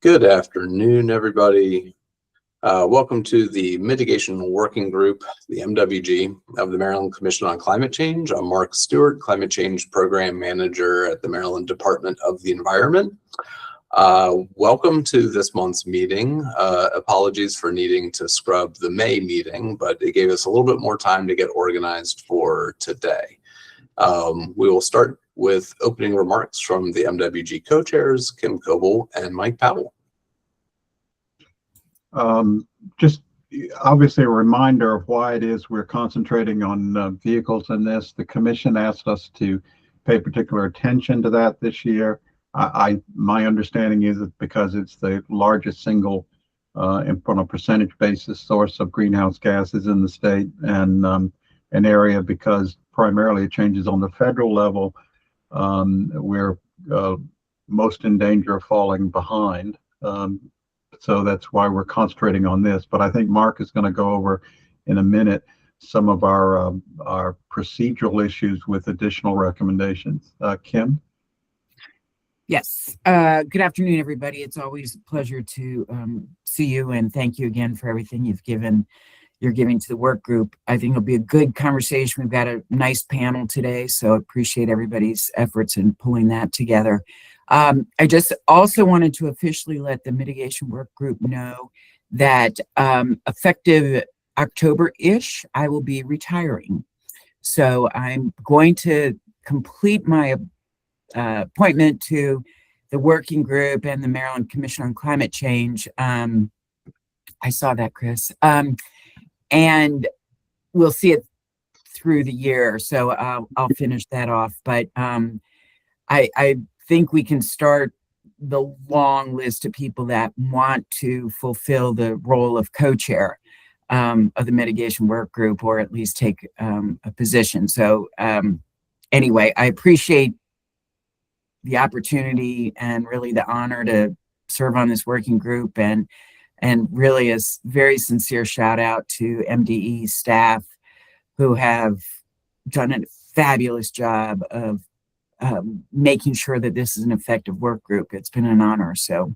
Good afternoon, everybody. Welcome to the Mitigation Working Group, the MWG, of the Maryland Commission on Climate Change. I'm Mark Stewart, Climate Change Program Manager at the Maryland Department of the Environment. Welcome to this month's meeting. Apologies for needing to scrub the May meeting, but it gave us a little bit more time to get organized for today. We will start with opening remarks from the MWG co-chairs, Kim Coble and Mike Powell. Just obviously a reminder of why it is we're concentrating on vehicles in this. The Commission asked us to pay particular attention to that this year. My understanding is that because it's the largest single, on a percentage basis, source of greenhouse gases in the state, and an area because primarily it changes on the federal level, we're most in danger of falling behind. So that's why we're concentrating on this. But I think Mark is going to go over in a minute some of our procedural issues with additional recommendations. Kim? Yes. Good afternoon, everybody. It's always a pleasure to see you, and thank you again for everything you're giving to the work group. I think it'll be a good conversation. We've got a nice panel today, so appreciate everybody's efforts in pulling that together. I just also wanted to officially let the mitigation work group know that effective October-ish, I will be retiring. So I'm going to complete my appointment to the working group and the Maryland Commission on Climate Change. I saw that, Chris. And we'll see it through the year. So I'll finish that off. But I think we can start the long list of people that want to fulfill the role of co-chair of the mitigation work group, or at least take a position. So anyway, I appreciate the opportunity and really the honor to serve on this working group, and really a very sincere shout out to MDE staff who have done a fabulous job of making sure that this is an effective work group. It's been an honor. So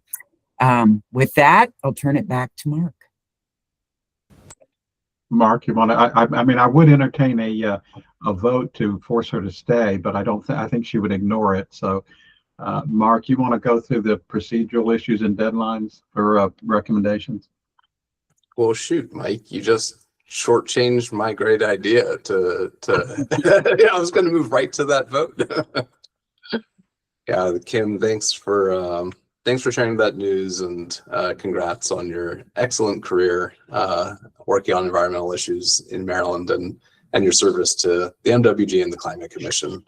with that, I'll turn it back to Mark. Mark, you want to? I mean, I would entertain a vote to force her to stay, but I think she would ignore it. So, Mark, you want to go through the procedural issues and deadlines for recommendations? Well, shoot, Mike, you just shortchanged my great idea to yeah, I was going to move right to that vote. Yeah, Kim, thanks for sharing that news, and congrats on your excellent career working on environmental issues in Maryland, and your service to the MWG and the Climate Commission.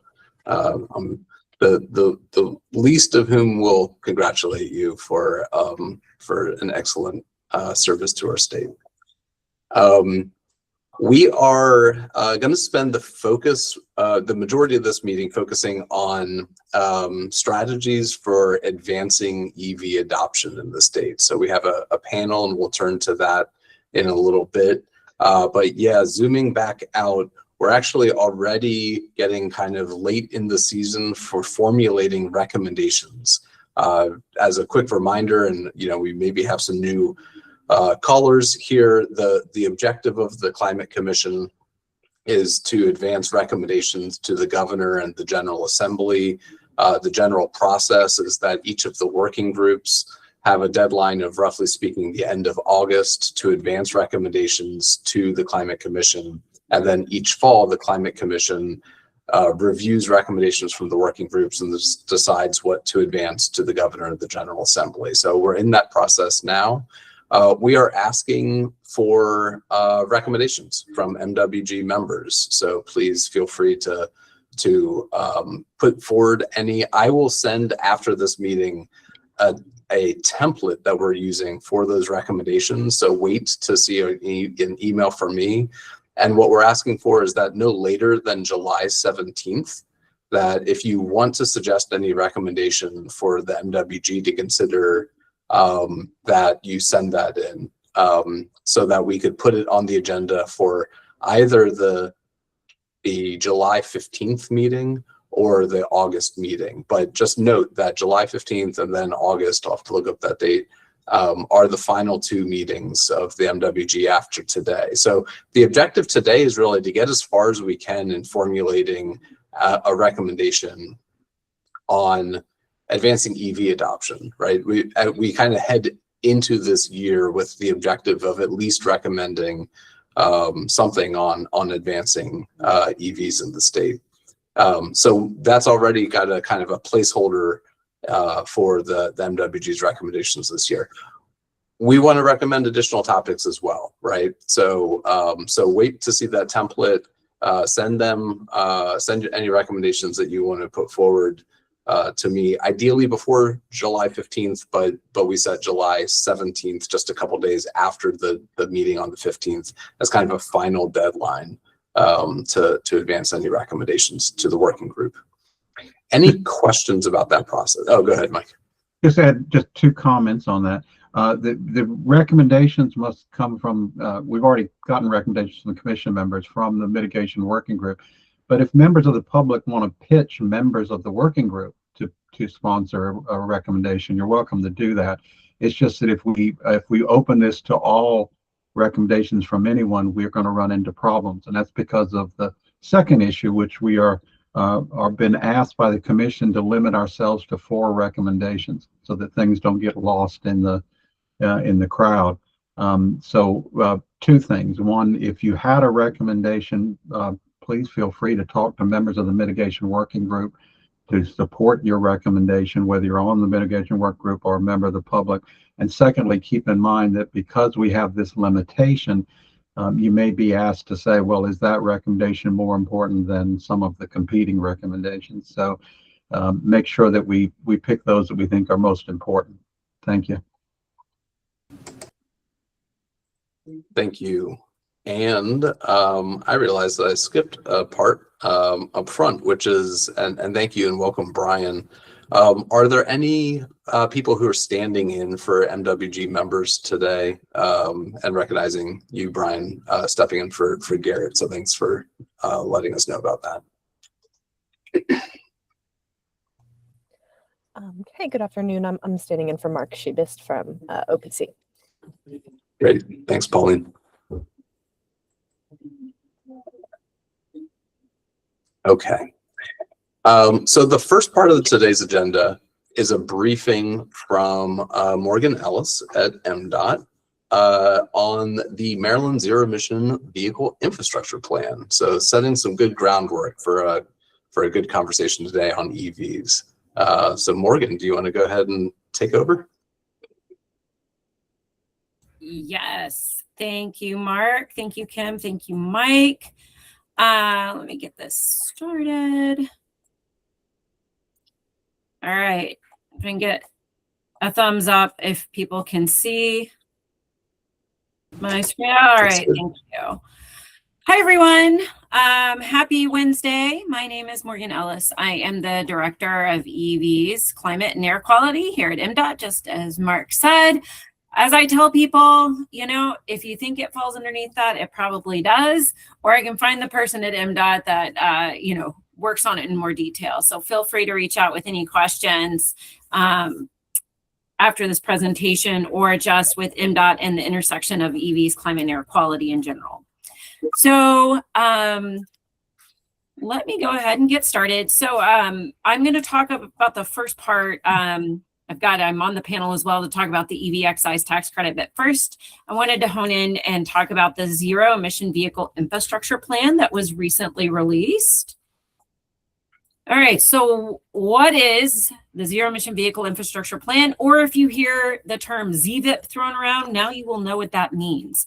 The least of whom will congratulate you for an excellent service to our state. We are going to spend the majority of this meeting focusing on strategies for advancing EV adoption in the state. So we have a panel, and we'll turn to that in a little bit. But yeah, zooming back out, we're actually already getting kind of late in the season for formulating recommendations. As a quick reminder, and we maybe have some new callers here, the objective of the Climate Commission is to advance recommendations to the governor and the General Assembly. The general process is that each of the working groups have a deadline of, roughly speaking, the end of August to advance recommendations to the Climate Commission. And then each fall, the Climate Commission reviews recommendations from the working groups and decides what to advance to the governor and the General Assembly. So we're in that process now. We are asking for recommendations from MWG members. So please feel free to put forward any. I will send after this meeting a template that we're using for those recommendations. So wait to see an email from me. And what we're asking for is that no later than July 17th, that if you want to suggest any recommendation for the MWG to consider, that you send that in, so that we could put it on the agenda for either the July 15th meeting or the August meeting. But just note that July 15th and then August, I'll have to look up that date, are the final two meetings of the MWG after today. So the objective today is really to get as far as we can in formulating a recommendation on advancing EV adoption, right? We kind of head into this year with the objective of at least recommending something on advancing EVs in the state. So that's already got a kind of a placeholder for the MWG's recommendations this year. We want to recommend additional topics as well, right? So wait to see that template. Send any recommendations that you want to put forward to me, ideally before July 15th, but we set July 17th, just a couple days after the meeting on the 15th, as kind of a final deadline to advance any recommendations to the working group. Any questions about that process? Oh, go ahead, Mike. Just add just two comments on that. The recommendations must come from, we've already gotten recommendations from the commission members from the mitigation working group. But if members of the public want to pitch members of the working group to sponsor a recommendation, you're welcome to do that. It's just that if we open this to all recommendations from anyone, we're going to run into problems. And that's because of the second issue, which we are been asked by the commission to limit ourselves to 4 recommendations so that things don't get lost in the crowd. So 2 things. One, if you had a recommendation, please feel free to talk to members of the mitigation working group to support your recommendation, whether you're on the mitigation work group or a member of the public. And secondly, keep in mind that because we have this limitation, you may be asked to say, well, is that recommendation more important than some of the competing recommendations? So make sure that we pick those that we think are most important. Thank you. Thank you. And I realized that I skipped a part up front, which is, and thank you and welcome, Brian. Are there any people who are standing in for MWG members today, and recognizing you, Brian, stepping in for Garrett? So thanks for letting us know about that. Hey, good afternoon. I'm standing in for Mark Shebist from OPC. Great. Thanks, Pauline. Okay. So the first part of today's agenda is a briefing from Morgan Ellis at MDOT on the Maryland Zero Emission Vehicle Infrastructure Plan. So setting some good groundwork for a good conversation today on EVs. So Morgan, do you want to go ahead and take over? Yes. Thank you, Mark. Thank you, Kim. Thank you, Mike. Let me get this started. All right. If I can get a thumbs up if people can see my screen. All right. Thank you. Hi, everyone. Happy Wednesday. My name is Morgan Ellis. I am the Director of EVs, Climate and Air Quality here at MDOT, just as Mark said. As I tell people, you know, if you think it falls underneath that, it probably does. Or I can find the person at MDOT that, you know, works on it in more detail. So feel free to reach out with any questions after this presentation, or just with MDOT and the intersection of EVs, climate and air quality in general. So let me go ahead and get started. So I'm going to talk about the first part. I'm on the panel as well to talk about the EV excise tax credit. But first, I wanted to hone in and talk about the Zero Emission Vehicle Infrastructure Plan that was recently released. All right, so what is the Zero Emission Vehicle Infrastructure Plan? Or if you hear the term ZVIP thrown around, now you will know what that means.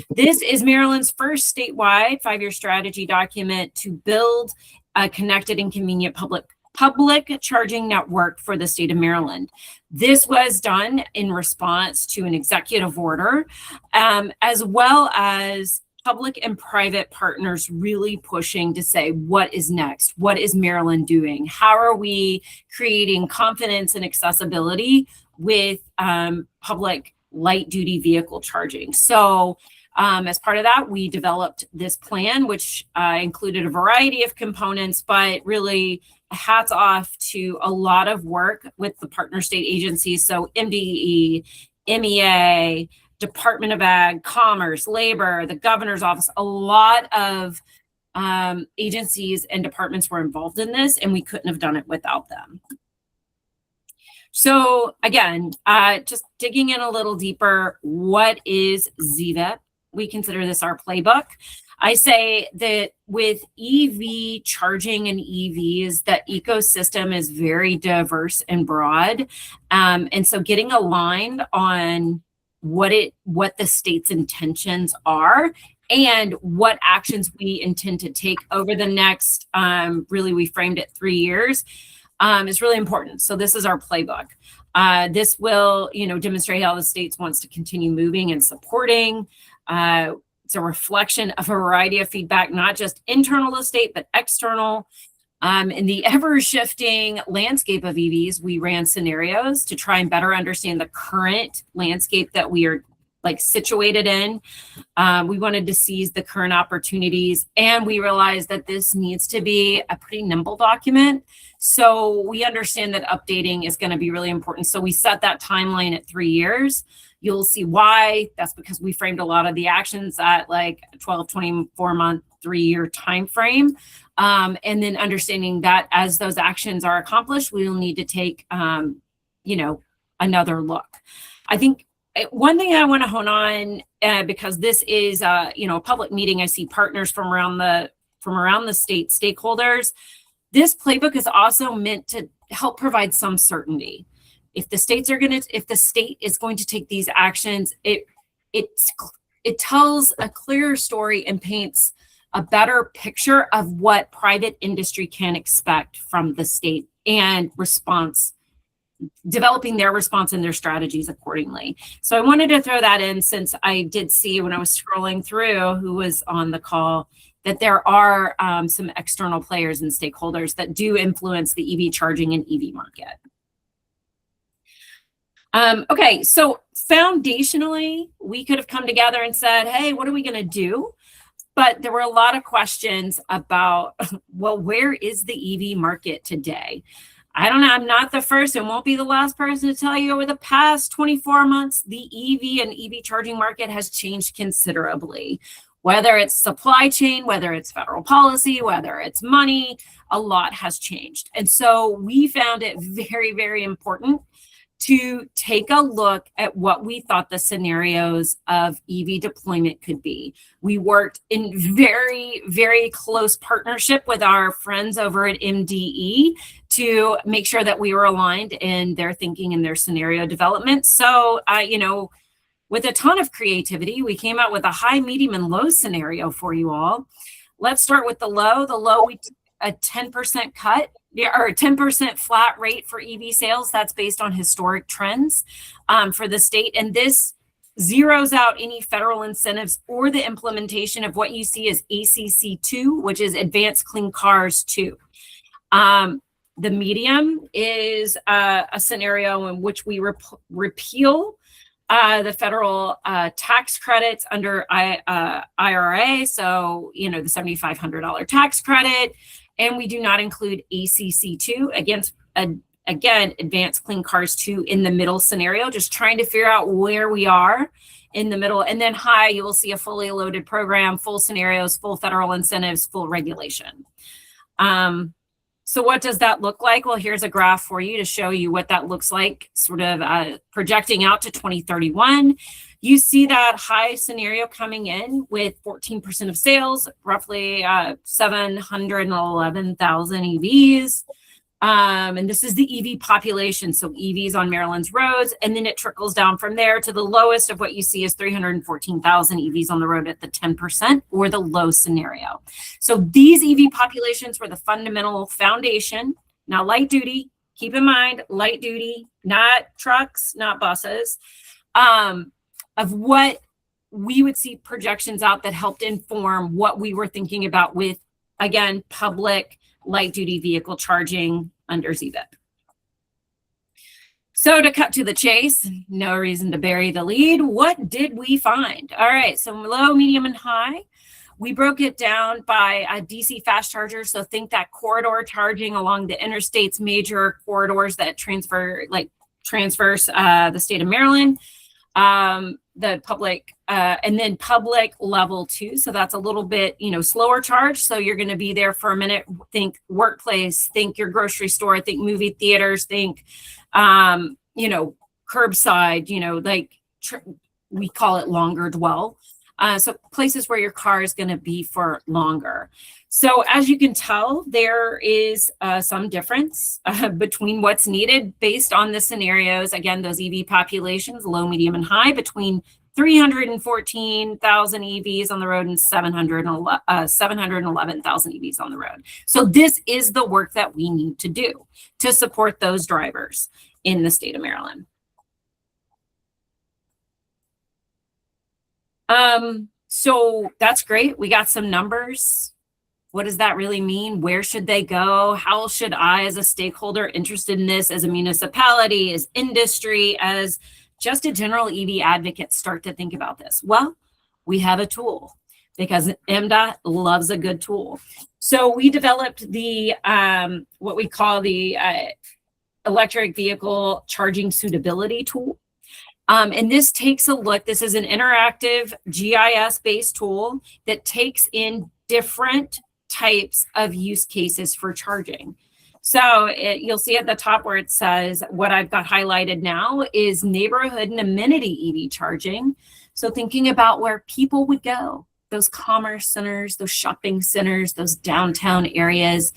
This is Maryland's first statewide 5-year strategy document to build a connected and convenient public charging network for the state of Maryland. This was done in response to an executive order, as well as public and private partners really pushing to say, what is next? What is Maryland doing? How are we creating confidence and accessibility with public light duty vehicle charging? So as part of that, we developed this plan, which included a variety of components, but really hats off to a lot of work with the partner state agencies. So MDE, MEA, Department of Ag, Commerce, Labor, the governor's office, a lot of agencies and departments were involved in this, and we couldn't have done it without them. So again, just digging in a little deeper, what is ZVEP? We consider this our playbook. I say that with EV charging and EVs, that ecosystem is very diverse and broad. And so getting aligned on what the state's intentions are and what actions we intend to take over the next, really we framed it 3 years, is really important. So this is our playbook. This will, demonstrate how the state wants to continue moving and supporting. It's a reflection of a variety of feedback, not just internal to the state, but external. In the ever-shifting landscape of EVs, we ran scenarios to try and better understand the current landscape that we are situated in. We wanted to seize the current opportunities, and we realized that this needs to be a pretty nimble document. So we understand that updating is going to be really important. So we set that timeline at 3 years. You'll see why. That's because we framed a lot of the actions at 12, 24 month, 3 year time frame. And then understanding that as those actions are accomplished, we will need to take, another look. I think one thing I want to hone on, because this is, a public meeting, I see partners from around the state, stakeholders. This playbook is also meant to help provide some certainty. If the state is going to take these actions, it tells a clearer story and paints a better picture of what private industry can expect from the state and developing their response and their strategies accordingly. So I wanted to throw that in, since I did see when I was scrolling through who was on the call, that there are some external players and stakeholders that do influence the EV charging and EV market. Okay, so foundationally, we could have come together and said, hey, what are we going to do? But there were a lot of questions about, well, where is the EV market today? I don't know. I'm not the first and won't be the last person to tell you over the past 24 months, the EV and EV charging market has changed considerably. Whether it's supply chain, whether it's federal policy, whether it's money, a lot has changed. And so we found it very, very important to take a look at what we thought the scenarios of EV deployment could be. We worked in very, very close partnership with our friends over at MDE to make sure that we were aligned in their thinking and their scenario development. So, with a ton of creativity, we came out with a high, medium, and low scenario for you all. Let's start with the low. The low, we took a 10% cut, or a 10% flat rate for EV sales. That's based on historic trends for the state. And this zeroes out any federal incentives or the implementation of what you see as ACC2, which is Advanced Clean Cars 2. The medium is a scenario in which we repeal the federal tax credits under IRA. So, the $7,500 tax credit. And we do not include ACC2 against, again, Advanced Clean Cars 2 in the middle scenario, just trying to figure out where we are in the middle. And then high, you will see a fully loaded program, full scenarios, full federal incentives, full regulation. So what does that look like? Well, here's a graph for you to show you what that looks like, sort of projecting out to 2031. You see that high scenario coming in with 14% of sales, roughly 711,000 EVs. And this is the EV population, so EVs on Maryland's roads, and then it trickles down from there to the lowest of what you see is 314,000 EVs on the road at the 10% or the low scenario. So these EV populations were the fundamental foundation. Now, light duty, keep in mind, light duty, not trucks, not buses, of what we would see projections out that helped inform what we were thinking about with, again, public light duty vehicle charging under ZVEP. So to cut to the chase, no reason to bury the lead. What did we find? All right, so low, medium, and high. We broke it down by a DC fast charger. So think that corridor charging along the interstates, major corridors that transverse the state of Maryland. The public, and then public level 2. So that's a little bit, slower charge. So you're going to be there for a minute. Think workplace, think your grocery store, think movie theaters, think, curbside, we call it longer dwell. So places where your car is going to be for longer. So as you can tell, there is some difference between what's needed based on the scenarios. Again, those EV populations, low, medium, and high, between 314,000 EVs on the road and 711,000 EVs on the road. So this is the work that we need to do to support those drivers in the state of Maryland. So that's great. We got some numbers. What does that really mean? Where should they go? How should I, as a stakeholder interested in this, as a municipality, as industry, as just a general EV advocate, start to think about this? Well, we have a tool because MDOT loves a good tool. So we developed the, what we call the electric vehicle charging suitability tool. And this takes a look. This is an interactive GIS-based tool that takes in different types of use cases for charging. So you'll see at the top where it says what I've got highlighted now is neighborhood and amenity EV charging. So thinking about where people would go, those commerce centers, those shopping centers, those downtown areas.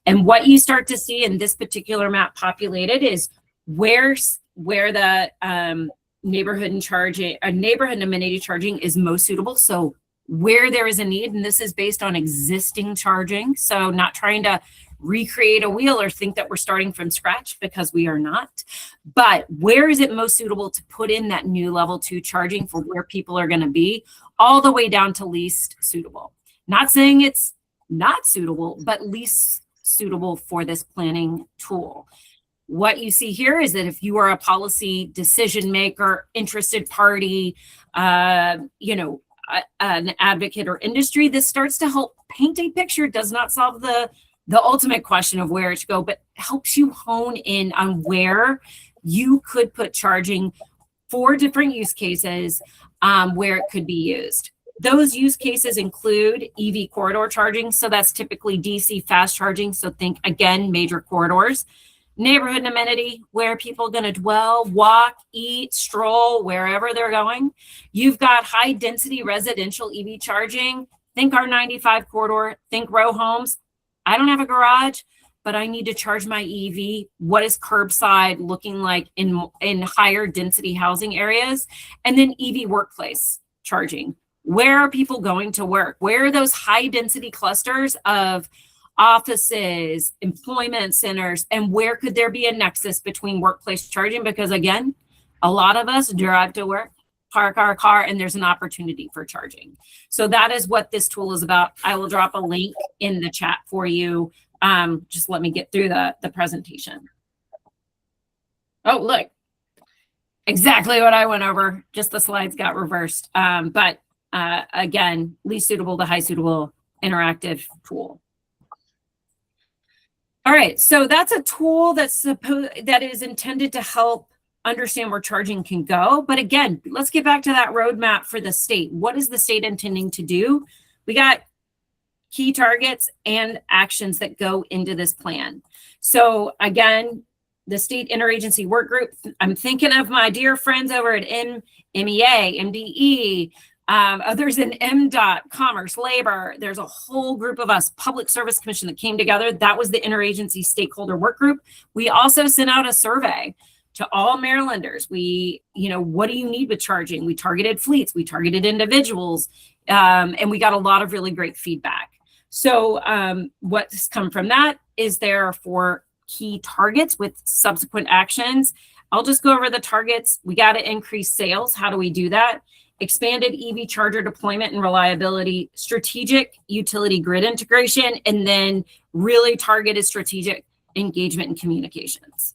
And what you start to see in this particular map populated is where the neighborhood and amenity charging is most suitable. So where there is a need, and this is based on existing charging. So not trying to recreate a wheel or think that we're starting from scratch, because we are not. But where is it most suitable to put in that new level 2 charging for where people are going to be, all the way down to least suitable. Not saying it's not suitable, but least suitable for this planning tool. What you see here is that if you are a policy decision maker, interested party, an advocate or industry, this starts to help paint a picture. It does not solve the ultimate question of where to go, but helps you hone in on where you could put charging for different use cases, where it could be used. Those use cases include EV corridor charging. So that's typically DC fast charging. So think, again, major corridors. Neighborhood and amenity, where people are going to dwell, walk, eat, stroll, wherever they're going. You've got high density residential EV charging. Think R95 corridor, think row homes. I don't have a garage, but I need to charge my EV. What is curbside looking like in higher density housing areas? And then EV workplace charging. Where are people going to work? Where are those high density clusters of offices, employment centers, and where could there be a nexus between workplace charging? Because again, a lot of us drive to work, park our car, and there's an opportunity for charging. So that is what this tool is about. I will drop a link in the chat for you. Just let me get through the presentation. Oh, look, exactly what I went over. Just the slides got reversed. But again, least suitable to high suitable interactive tool. All right, so that's a tool that is intended to help understand where charging can go. But again, let's get back to that roadmap for the state. What is the state intending to do? We got key targets and actions that go into this plan. So again, the state interagency work group, I'm thinking of my dear friends over at MEA, MDE, others in MDOT, Commerce, Labor. There's a whole group of us, Public Service Commission, that came together. That was the interagency stakeholder work group. We also sent out a survey to all Marylanders. What do you need with charging? We targeted fleets, we targeted individuals, and we got a lot of really great feedback. So what's come from that is there are 4 key targets with subsequent actions. I'll just go over the targets. We got to increase sales. How do we do that? Expanded EV charger deployment and reliability, strategic utility grid integration, and then really targeted strategic engagement and communications.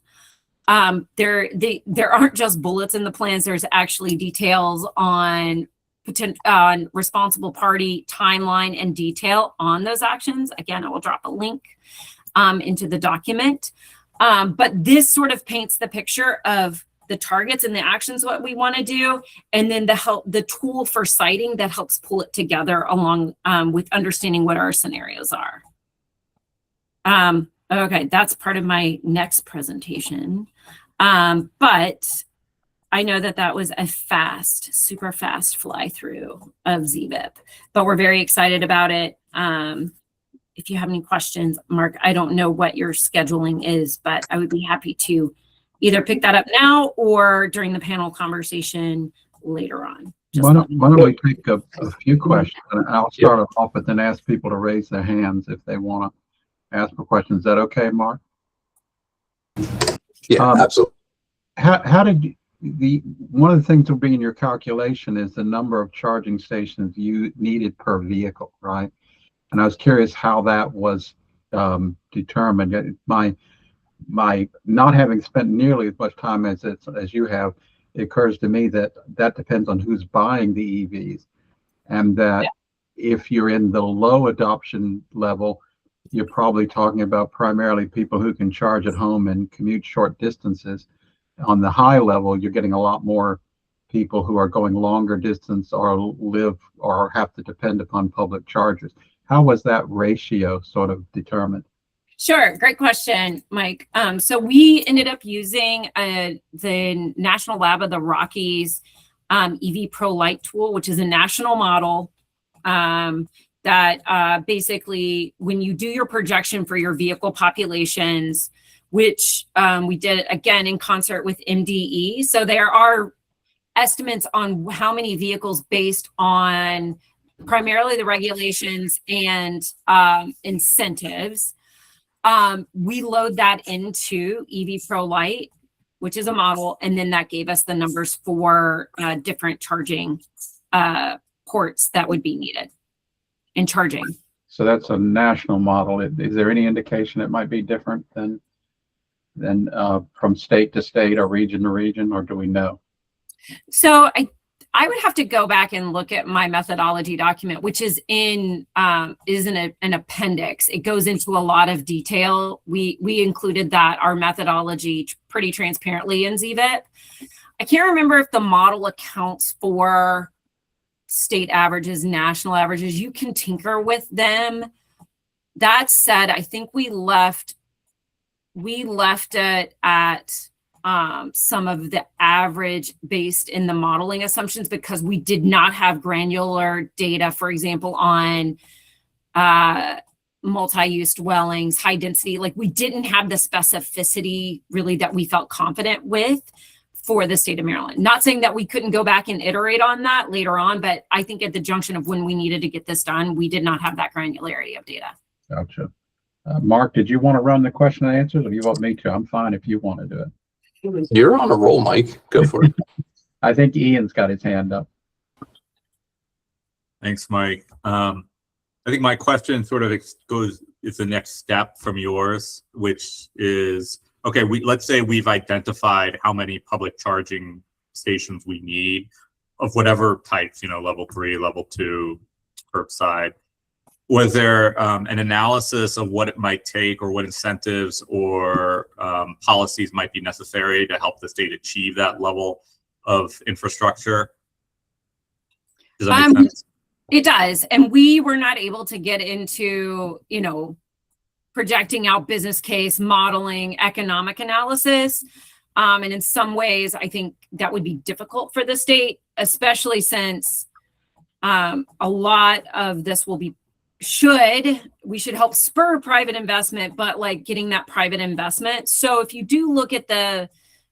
There aren't just bullets in the plans. There's actually details on responsible party timeline and detail on those actions. Again, I will drop a link into the document. But this sort of paints the picture of the targets and the actions, what we want to do, and then the tool for citing that helps pull it together along with understanding what our scenarios are. Okay, that's part of my next presentation. But I know that was a super fast fly through of ZVIP, but we're very excited about it. If you have any questions, Mark, I don't know what your scheduling is, but I would be happy to either pick that up now or during the panel conversation later on. Why don't we take a few questions, and I'll start it off, but then ask people to raise their hands if they want to ask for questions. Is that okay, Mark? Yeah, absolutely. How did one of the things will be in your calculation is the number of charging stations you needed per vehicle, right? And I was curious how that was determined. My not having spent nearly as much time as you have, it occurs to me that depends on who's buying the EVs, and that if you're in the low adoption level, you're probably talking about primarily people who can charge at home and commute short distances. On the high level, you're getting a lot more people who are going longer distance or live or have to depend upon public chargers. How was that ratio sort of determined? Sure. Great question, Mike. So we ended up using the National Lab of the Rockies EV Pro Lite tool, which is a national model that basically, when you do your projection for your vehicle populations, which we did again in concert with MDE. So there are estimates on how many vehicles based on primarily the regulations and incentives. We load that into EV Pro Lite, which is a model, and then that gave us the numbers for different charging ports that would be needed in charging. So that's a national model. Is there any indication it might be different than from state to state or region to region, or do we know? So I would have to go back and look at my methodology document, which is in an appendix. It goes into a lot of detail. We included our methodology pretty transparently in ZVIP. I can't remember if the model accounts for state averages, national averages. You can tinker with them. That said, I think we left it at some of the average based in the modeling assumptions, because we did not have granular data, for example, on multi-use dwellings, high density. Like, we didn't have the specificity really that we felt confident with for the state of Maryland. Not saying that we couldn't go back and iterate on that later on, but I think at the junction of when we needed to get this done, we did not have that granularity of data. Gotcha. Mark, did you want to run the question and answers, or do you want me to? I'm fine if you want to do it. You're on a roll, Mike. Go for it. I think Ian's got his hand up. Thanks, Mike. I think my question sort of is the next step from yours, which is, okay, let's say we've identified how many public charging stations we need of whatever types, level 3, level 2, curbside. Was there an analysis of what it might take, or what incentives or policies might be necessary to help the state achieve that level of infrastructure? Does that make sense? It does. And we were not able to get into, projecting out business case, modeling, economic analysis. And in some ways, I think that would be difficult for the state, especially since a lot of this will be we should help spur private investment, but like getting that private investment. So if you do look at the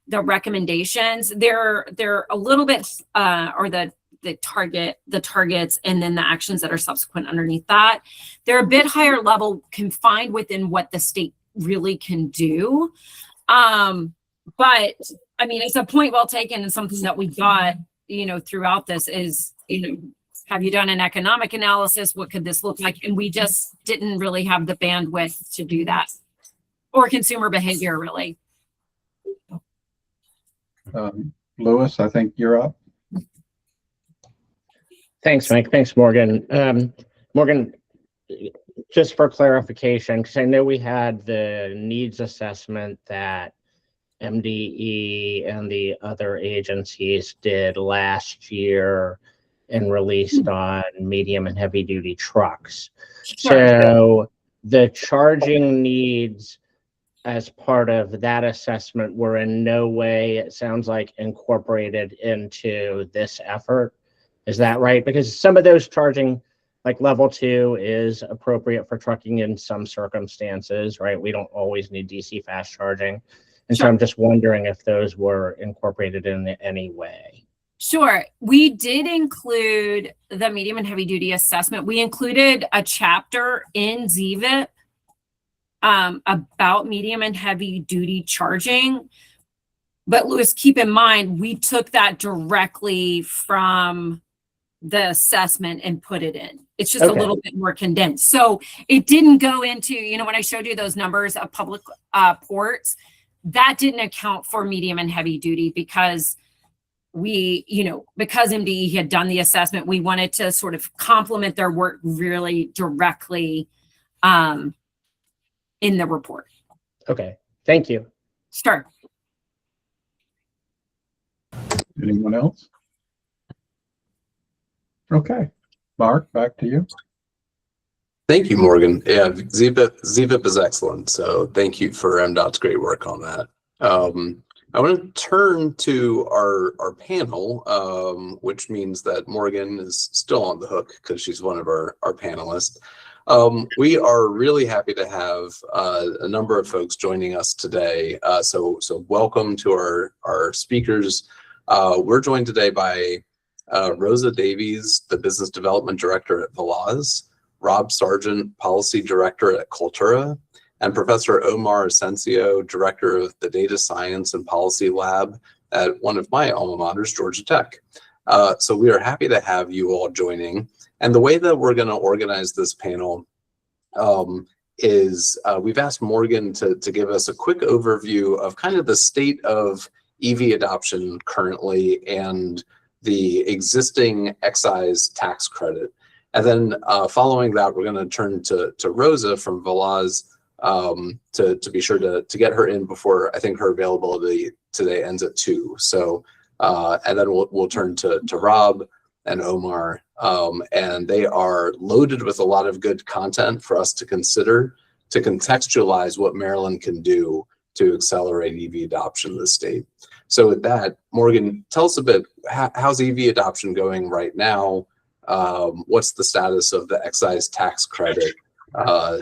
recommendations, they're a little bit or the targets and then the actions that are subsequent underneath that, they're a bit higher level, confined within what the state really can do. But I mean, it's a point well taken, and something that we got, throughout this is, have you done an economic analysis? What could this look like? And we just didn't really have the bandwidth to do that, or consumer behavior, really. Lewis, I think you're up. Thanks, Mike. Thanks, Morgan. Morgan, just for clarification, because I know we had the needs assessment that MDE and the other agencies did last year and released on medium and heavy duty trucks. So the charging needs as part of that assessment were in no way, it sounds like, incorporated into this effort. Is that right? Because some of those charging, like level 2, is appropriate for trucking in some circumstances, right? We don't always need DC fast charging. And so I'm just wondering if those were incorporated in any way. Sure. We did include the medium and heavy duty assessment. We included a chapter in ZVIP about medium and heavy duty charging. But Louis, keep in mind, we took that directly from the assessment and put it in. It's just a little bit more condensed. So it didn't go into, when I showed you those numbers of public ports, that didn't account for medium and heavy duty because because MDE had done the assessment, we wanted to sort of complement their work really directly in the report. Okay, thank you. Sure. Anyone else? Okay, Mark, back to you. Thank you, Morgan. Yeah, ZVIP is excellent. So thank you for MDOT's great work on that. I want to turn to our panel, which means that Morgan is still on the hook because she's one of our panelists. We are really happy to have a number of folks joining us today. So welcome to our speakers. We're joined today by Rosa Davies, the Business Development Director at Velaz, Rob Sargent, Policy Director at Cultura, and Professor Omar Asensio, Director of the Data Science and Policy Lab at one of my alma maters, Georgia Tech. So we are happy to have you all joining. And the way that we're going to organize this panel is we've asked Morgan to give us a quick overview of kind of the state of EV adoption currently and the existing excise tax credit. And then following that, we're going to turn to Rosa from Velaz to be sure to get her in before I think her availability today ends at 2. So and then we'll turn to Rob and Omar, and they are loaded with a lot of good content for us to consider to contextualize what Maryland can do to accelerate EV adoption in the state. So with that, Morgan, tell us a bit, how's EV adoption going right now? What's the status of the excise tax credit?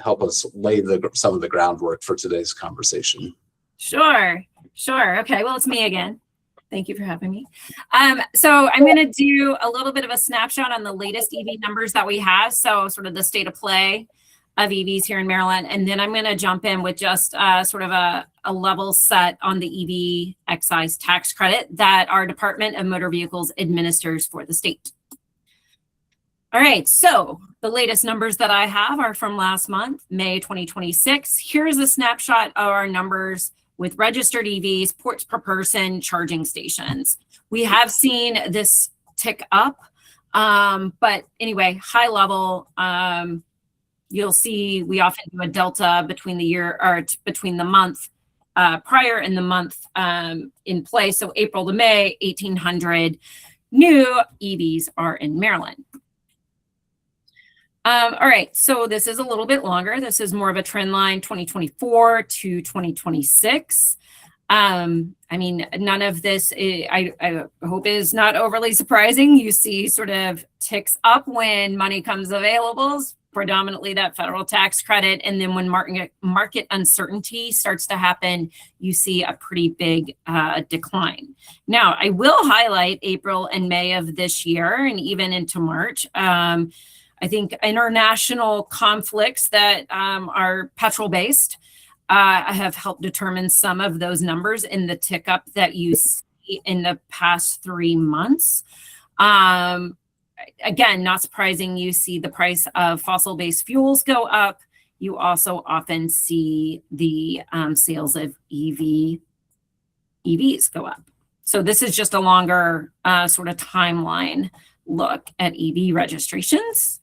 Help us lay some of the groundwork for today's conversation. Sure. Okay, well, it's me again. Thank you for having me. So I'm going to do a little bit of a snapshot on the latest EV numbers that we have. So sort of the state of play of EVs here in Maryland. And then I'm going to jump in with just sort of a level set on the EV excise tax credit that our Department of Motor Vehicles administers for the state. All right, so the latest numbers that I have are from last month, May 2026. Here's a snapshot of our numbers with registered EVs, ports per person, charging stations. We have seen this tick up, but anyway, high level, you'll see we often do a delta between the year or between the month prior and the month in place. So April to May, 1,800 new EVs are in Maryland. All right, so this is a little bit longer. This is more of a trend line, 2024 to 2026. I mean, none of this, I hope is not overly surprising. You see sort of ticks up when money comes available, predominantly that federal tax credit. And then when market uncertainty starts to happen, you see a pretty big decline. Now, I will highlight April and May of this year and even into March. I think international conflicts that are petrol-based have helped determine some of those numbers in the tick up that you see in the past 3 months. Again, not surprising, you see the price of fossil-based fuels go up. You also often see the sales of EVs go up. So this is just a longer sort of timeline look at EV registrations.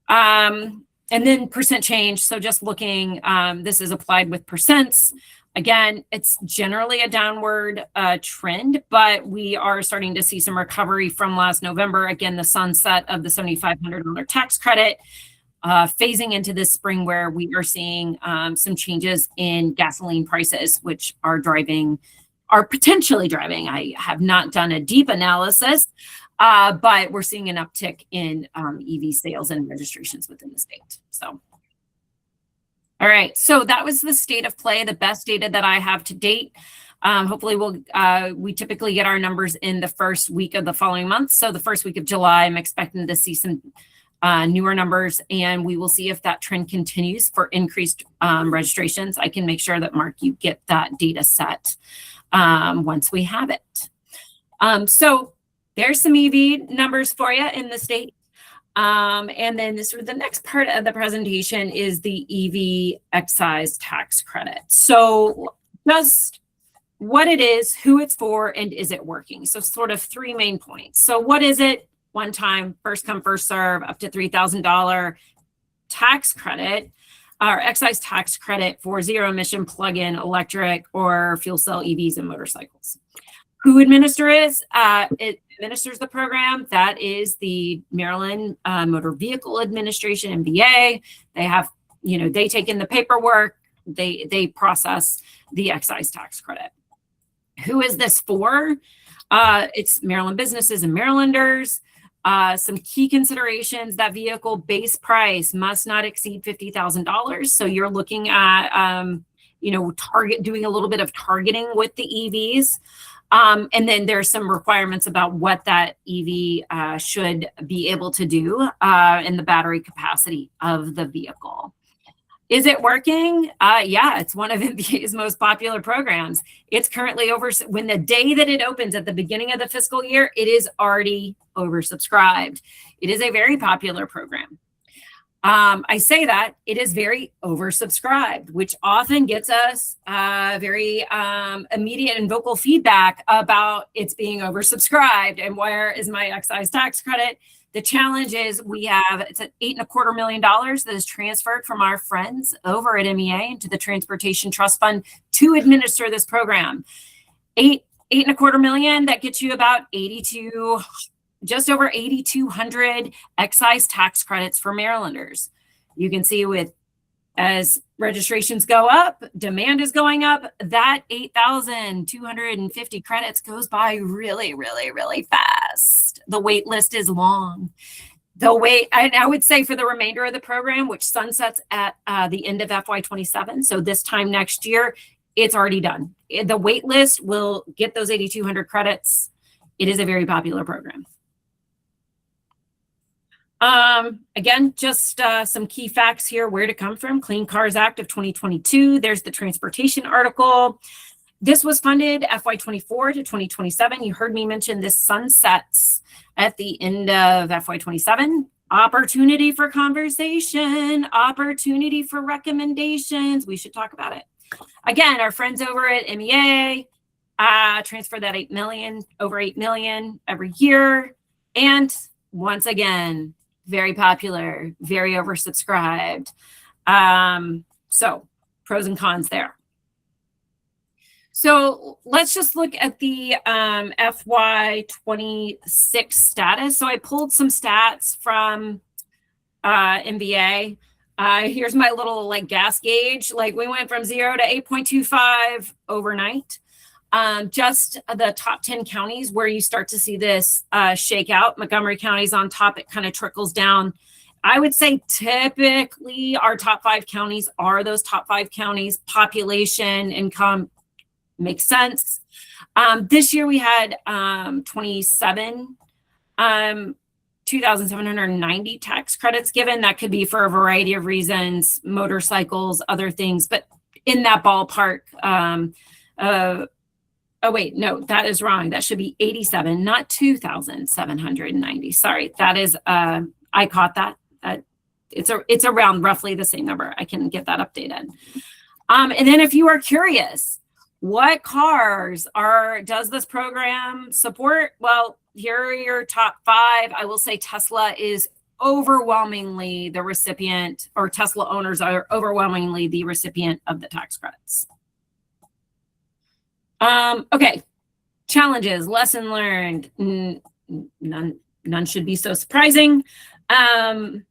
And then percent change. So just looking, this is applied with percents. Again, it's generally a downward trend, but we are starting to see some recovery from last November. Again, the sunset of the $7,500 tax credit, phasing into this spring where we are seeing some changes in gasoline prices, which are potentially driving. I have not done a deep analysis, but we're seeing an uptick in EV sales and registrations within the state. So, all right. So that was the state of play, the best data that I have to date. Hopefully we typically get our numbers in the first week of the following month. So the first week of July, I'm expecting to see some newer numbers, and we will see if that trend continues for increased registrations. I can make sure that, Mark, you get that data set once we have it. So there's some EV numbers for you in the state. And then the next part of the presentation is the EV excise tax credit. So just what it is, who it's for, and is it working? So sort of three main points. So what is it? One time, first come, first serve, up to $3,000 tax credit, or excise tax credit for zero emission plug-in electric or fuel cell EVs and motorcycles. Who administers the program? That is the Maryland Motor Vehicle Administration, MVA. They have, they take in the paperwork, they process the excise tax credit. Who is this for? It's Maryland businesses and Marylanders. Some key considerations: that vehicle base price must not exceed $50,000. So you're looking at, doing a little bit of targeting with the EVs. And then there's some requirements about what that EV should be able to do and the battery capacity of the vehicle. Is it working? Yeah, it's one of MBA's most popular programs. It's currently when the day that it opens at the beginning of the fiscal year, it is already oversubscribed. It is a very popular program. I say that it is very oversubscribed, which often gets us very immediate and vocal feedback about it's being oversubscribed and where is my excise tax credit. The challenge is it's at $8.25 million that is transferred from our friends over at MEA into the Transportation Trust Fund to administer this program. $8.25 million, that gets you about just over 8,200 excise tax credits for Marylanders. You can see as registrations go up, demand is going up, that 8,250 credits goes by really, really, really fast. The wait list is long. I would say for the remainder of the program, which sunsets at the end of FY27, so this time next year, it's already done. The wait list will get those 8,200 credits. It is a very popular program. Again, just some key facts here, where to come from. Clean Cars Act of 2022. There's the transportation article. This was funded FY24 to 2027. You heard me mention this sunsets at the end of FY27. Opportunity for conversation, opportunity for recommendations. We should talk about it. Again, our friends over at MEA transfer that over 8 million every year. And once again, very popular, very oversubscribed. So pros and cons there. So let's just look at the FY26 status. So I pulled some stats from MBA. Here's my little gas gauge. We went from 0 to 8.25 overnight. Just the top 10 counties where you start to see this shake out. Montgomery County's on top. It kind of trickles down. I would say typically our top 5 counties are those top 5 counties. Population, income makes sense. This year we had 2,790 tax credits given. That could be for a variety of reasons, motorcycles, other things, but in that ballpark. Oh, wait, no, that is wrong. That should be 87, not 2,790. Sorry, that is, I caught that. It's around roughly the same number. I can get that updated. And then if you are curious, what cars does this program support? Well, here are your top 5. I will say Tesla is overwhelmingly the recipient, or Tesla owners are overwhelmingly the recipient of the tax credits. Okay. Challenges, lesson learned. None should be so surprising. I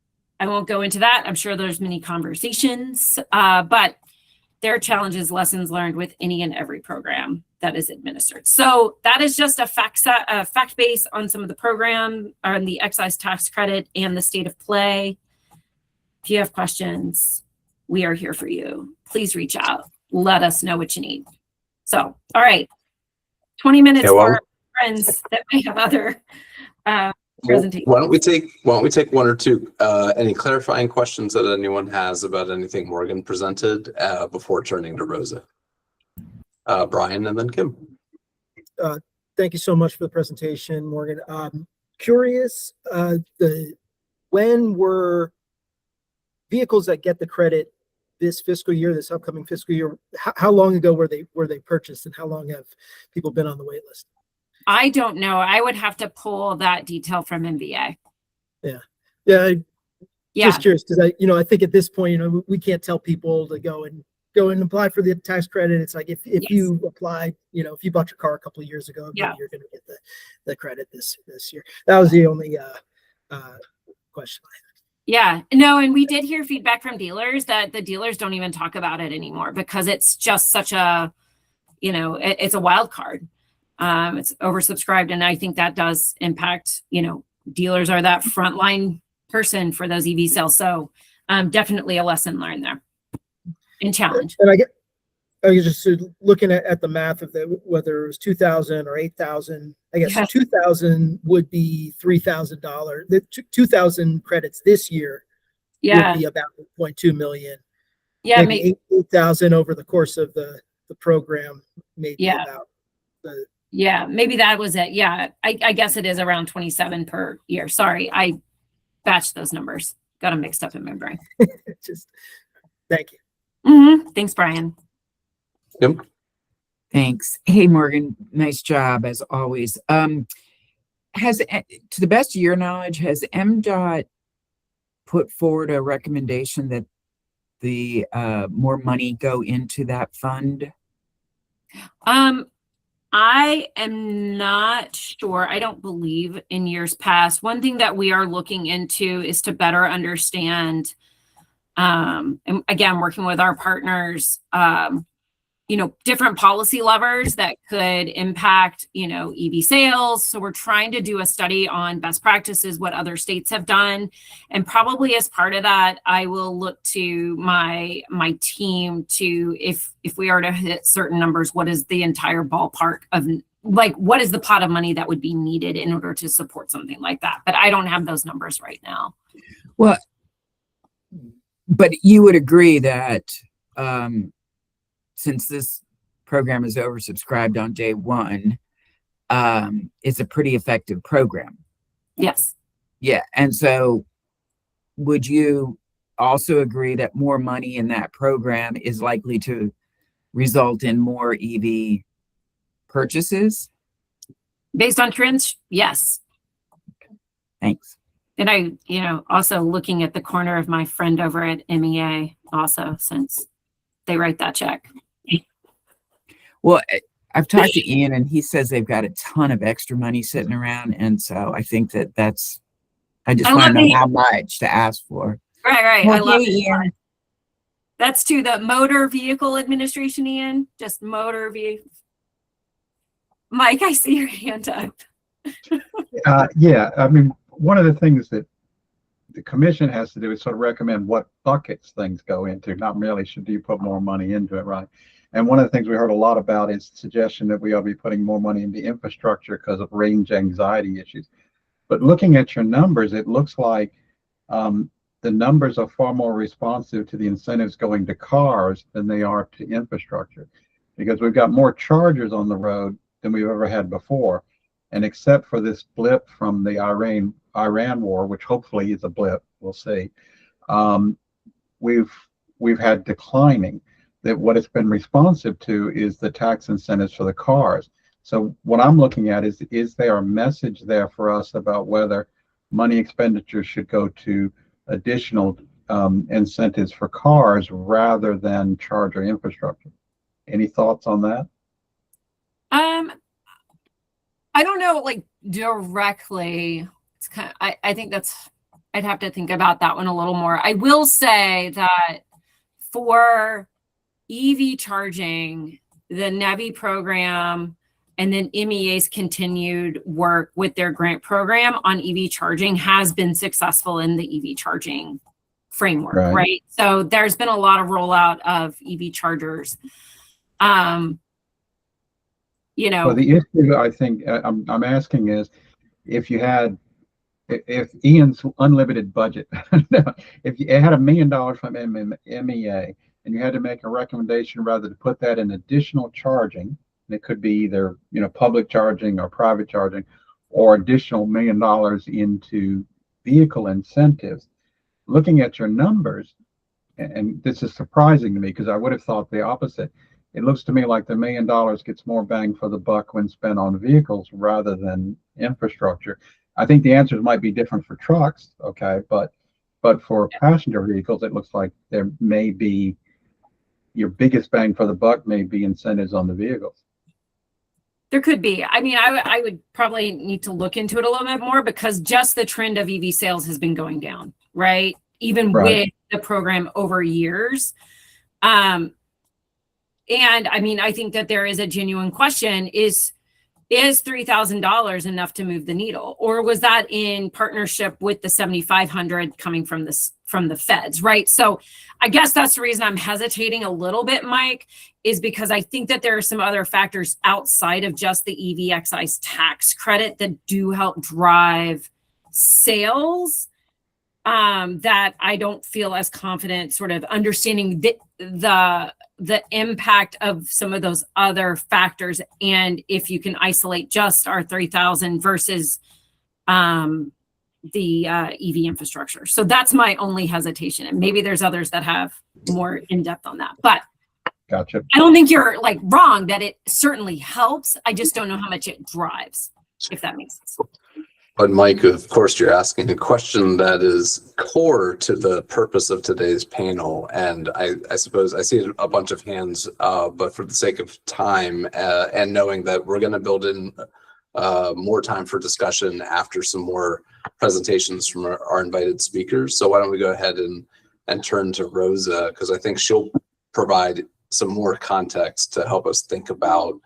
won't go into that. I'm sure there's many conversations, but there are challenges, lessons learned with any and every program that is administered. So that is just a fact base on some of the program, on the excise tax credit and the state of play. If you have questions, we are here for you. Please reach out. Let us know what you need. So, all right. 20 minutes Yeah, well, for our friends that may have other presentations. Why don't we take one or two any clarifying questions that anyone has about anything Morgan presented before turning to Rosa? Brian and then Kim. Thank you so much for the presentation, Morgan. Curious, when were vehicles that get the credit this fiscal year, this upcoming fiscal year, how long ago were they purchased, and how long have people been on the wait list? I don't know. I would have to pull that detail from MBA. Yeah. Just curious, because I think at this point, we can't tell people to go and apply for the tax credit. It's like if Yes. you applied, if you bought your car a couple of years ago, Yeah. maybe you're going to get the credit this year. That was the only question I had. Yeah, no, and we did hear feedback from dealers that the dealers don't even talk about it anymore because it's just such a, it's a wild card. It's oversubscribed, and I think that does impact, dealers are that frontline person for those EV sales. So definitely a lesson learned there and challenge. And I was just looking at the math of whether it was 2,000 or 8,000. I guess 2,000 would be $3,000. The 2,000 credits this year would be about 1.2 million. Yeah, maybe 8,000 over the course of the program. Maybe about the. Yeah, maybe that was it. Yeah, I guess it is around 27 per year. Sorry, I batched those numbers. Got them mixed up in my brain. Thank you. Thanks, Brian. Kim. Thanks. Hey, Morgan, nice job as always. To the best of your knowledge, has MDOT put forward a recommendation that the more money go into that fund? I am not sure. I don't believe in years past. One thing that we are looking into is to better understand, and again, working with our partners, different policy levers that could impact, EV sales. So we're trying to do a study on best practices, what other states have done. And probably as part of that, I will look to my team to, if we are to hit certain numbers, what is the entire ballpark of, what is the pot of money that would be needed in order to support something like that? But I don't have those numbers right now. Well, but you would agree that, since this program is oversubscribed on day one, it's a pretty effective program. Yes. Yeah. And so would you also agree that more money in that program is likely to result in more EV purchases? Based on trends, yes. Thanks. And I, also looking at the corner of my friend over at MEA also, since they write that check. Well, I've talked to Ian and he says they've got a ton of extra money sitting around. And so I think I just want to know how much to ask for. Right. Well, I love hey, it. Ian. That's to the Motor Vehicle Administration, Ian. Just motor vehicle. Mike, I see your hand up. Yeah, I mean, one of the things that the commission has to do is sort of recommend what buckets things go into, not merely should you put more money into it, right? And one of the things we heard a lot about is the suggestion that we ought to be putting more money into infrastructure because of range anxiety issues. But looking at your numbers, it looks like the numbers are far more responsive to the incentives going to cars than they are to infrastructure, because we've got more chargers on the road than we've ever had before. And except for this blip from the Iran war, which hopefully is a blip, we'll see, we've had declining. That what it's been responsive to is the tax incentives for the cars. So what I'm looking at is there a message there for us about whether money expenditures should go to additional incentives for cars rather than charger infrastructure? Any thoughts on that? I don't know, like directly. It's kind of, I think I'd have to think about that one a little more. I will say that for EV charging, the NEVI program and then MEA's continued work with their grant program on EV charging has been successful in the EV charging framework, right? So there's been a lot of rollout of EV chargers. You know, well, the issue I think I'm asking is if if Ian's unlimited budget, if you had $1 million from MEA and you had to make a recommendation rather to put that in additional charging, and it could be either, you know, public charging or private charging, or additional $1 million into vehicle incentives, looking at your numbers, and this is surprising to me because I would have thought the opposite. It looks to me like the $1 million gets more bang for the buck when spent on vehicles rather than infrastructure. I think the answers might be different for trucks, okay, but for passenger vehicles, it looks like there may be your biggest bang for the buck may be incentives on the vehicles. there could be. I mean, I would probably need to look into it a little bit more because just the trend of EV sales has been going down, right? Even with the program over years. And I mean, I think that there is a genuine question, is $3,000 enough to move the needle? Or was that in partnership with the $7,500 coming from the feds, right? So I guess that's the reason I'm hesitating a little bit, Mike, is because I think that there are some other factors outside of just the EV excise tax credit that do help drive sales, that I don't feel as confident sort of understanding the impact of some of those other factors. And if you can isolate just our 3,000 versus the EV infrastructure. So that's my only hesitation. And maybe there's others that have more in depth on that, but Gotcha. I don't think you're like wrong that it certainly helps. I just don't know how much it drives, if that makes sense. But Mike, of course, you're asking a question that is core to the purpose of today's panel. And I suppose I see a bunch of hands, but for the sake of time and knowing that we're going to build in more time for discussion after some more presentations from our invited speakers. So why don't we go ahead and turn to Rosa, because I think she'll provide some more context to help us think about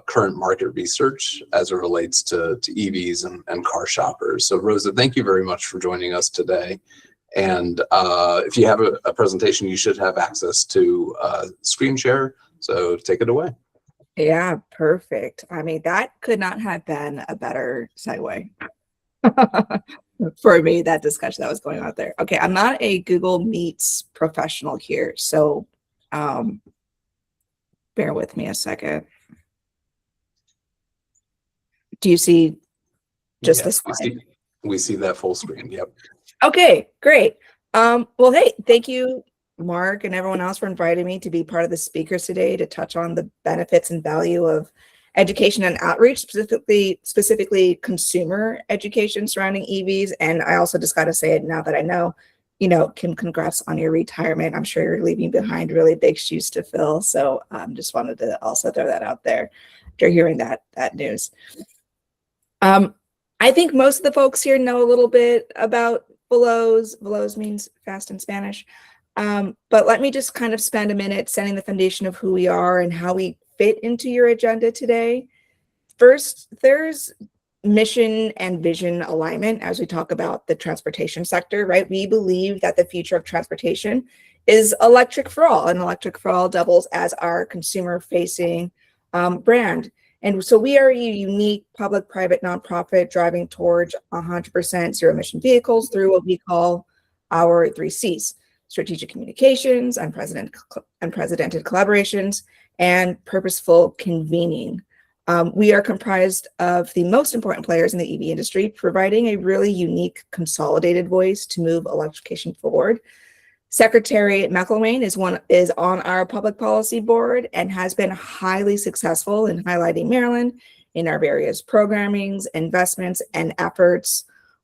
current market research as it relates to EVs and car shoppers. So Rosa, thank you very much for joining us today. And if you have a presentation, you should have access to screen share. So take it away. Yeah, perfect. I mean, that could not have been a better segue for me, that discussion that was going on there. Okay, I'm not a Google Meets professional here, so bear with me a second. Do you see just the slide? We see that full screen. Yep. Okay, great. Well, hey, thank you, Mark, and everyone else for inviting me to be part of the speakers today to touch on the benefits and value of education and outreach, specifically consumer education surrounding EVs. And I also just got to say it now that I know, Kim, congrats on your retirement. I'm sure you're leaving behind really big shoes to fill. So just wanted to also throw that out there after hearing that news. I think most of the folks here know a little bit about Veloz. Veloz means fast in Spanish. But let me just kind of spend a minute setting the foundation of who we are and how we fit into your agenda today. First, there's mission and vision alignment as we talk about the transportation sector, right? We believe that the future of transportation is electric for all, and electric for all doubles as our consumer-facing brand. And so we are a unique public-private nonprofit driving towards 100% zero-emission vehicles through what we call our 3 Cs: strategic communications, unprecedented collaborations, and purposeful convening. We are comprised of the most important players in the EV industry, providing a really unique consolidated voice to move electrification forward. Secretary McElwain is on our public policy board and has been highly successful in highlighting Maryland in our various programmings, investments, and efforts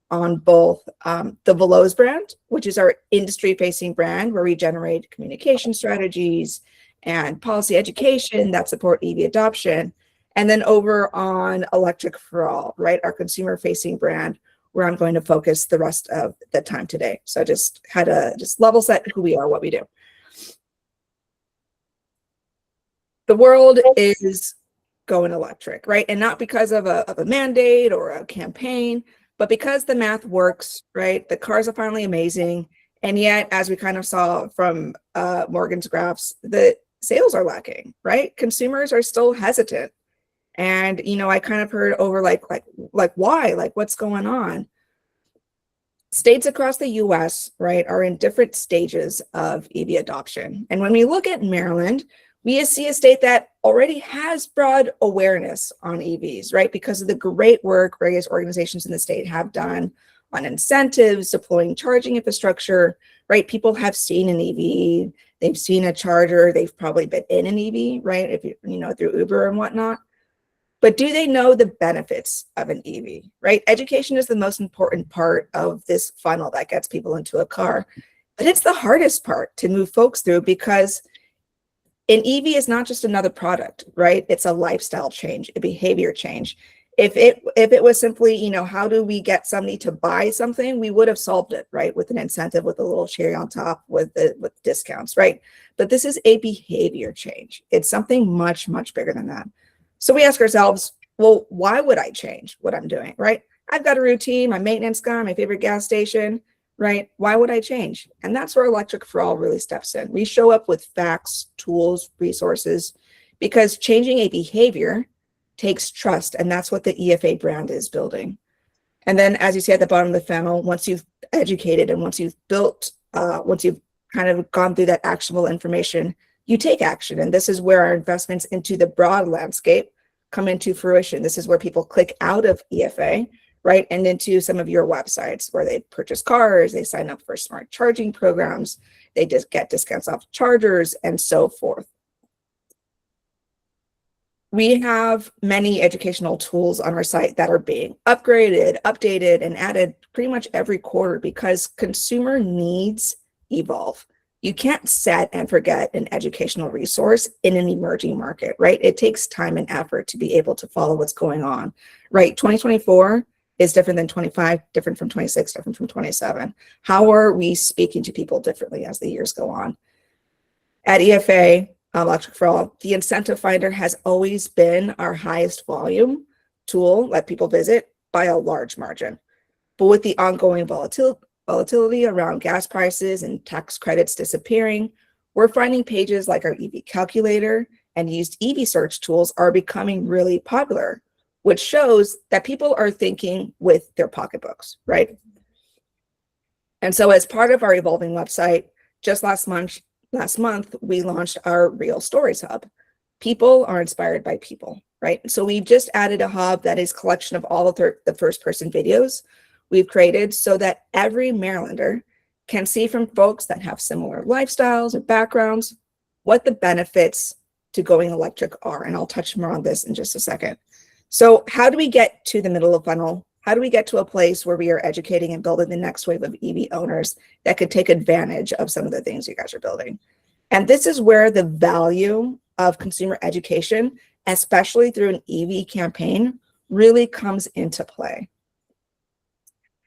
on both the Veloz brand, which is our industry-facing brand where we generate communication strategies and policy education that support EV adoption, and then over on Electric for All, right, our consumer-facing brand, where I'm going to focus the rest of the time today. So I just had to just level set who we are, what we do. The world is going electric, right? And not because of a mandate or a campaign, but because the math works, right? The cars are finally amazing. And yet, as we kind of saw from Morgan's graphs, the sales are lacking, right? Consumers are still hesitant. And, you know, I kind of heard over like why, like what's going on? States across the US, right, are in different stages of EV adoption. And when we look at Maryland, we see a state that already has broad awareness on EVs, right? Because of the great work various organizations in the state have done on incentives, deploying charging infrastructure, right? People have seen an EV, they've seen a charger, they've probably been in an EV, right? If you know, through Uber and whatnot. But do they know the benefits of an EV, right? Education is the most important part of this funnel that gets people into a car. But it's the hardest part to move folks through because an EV is not just another product, right? It's a lifestyle change, a behavior change. If it was simply, you know, how do we get somebody to buy something, we would have solved it, right? With an incentive, with a little cherry on top, with discounts, right? But this is a behavior change. It's something much, much bigger than that. So we ask ourselves, well, why would I change what I'm doing, right? I've got a routine, my maintenance guy, my favorite gas station, right? Why would I change? And that's where Electric for All really steps in. We show up with facts, tools, resources, because changing a behavior takes trust. And that's what the EFA brand is building. And then as you see at the bottom of the funnel, once you've educated and once you've built, once you've kind of gone through that actionable information, you take action. And this is where our investments into the broad landscape come into fruition. This is where people click out of EFA, right, and into some of your websites where they purchase cars, they sign up for smart charging programs, they just get discounts off chargers, and so forth. We have many educational tools on our site that are being upgraded, updated, and added pretty much every quarter because consumer needs evolve. You can't set and forget an educational resource in an emerging market, right? It takes time and effort to be able to follow what's going on, right? 2024 is different than 25, different from 26, different from 27. How are we speaking to people differently as the years go on? At EFA, Electric for All, the incentive finder has always been our highest volume tool that people visit by a large margin. But with the ongoing volatility around gas prices and tax credits disappearing, we're finding pages like our EV calculator and used EV search tools are becoming really popular, which shows that people are thinking with their pocketbooks, right? And so as part of our evolving website, just last month, we launched our Real Stories Hub. People are inspired by people, right? So we just added a hub that is a collection of all of the first-person videos we've created so that every Marylander can see from folks that have similar lifestyles or backgrounds what the benefits to going electric are. And I'll touch more on this in just a second. So how do we get to the middle of the funnel? How do we get to a place where we are educating and building the next wave of EV owners that could take advantage of some of the things you guys are building? And this is where the value of consumer education, especially through an EV campaign, really comes into play.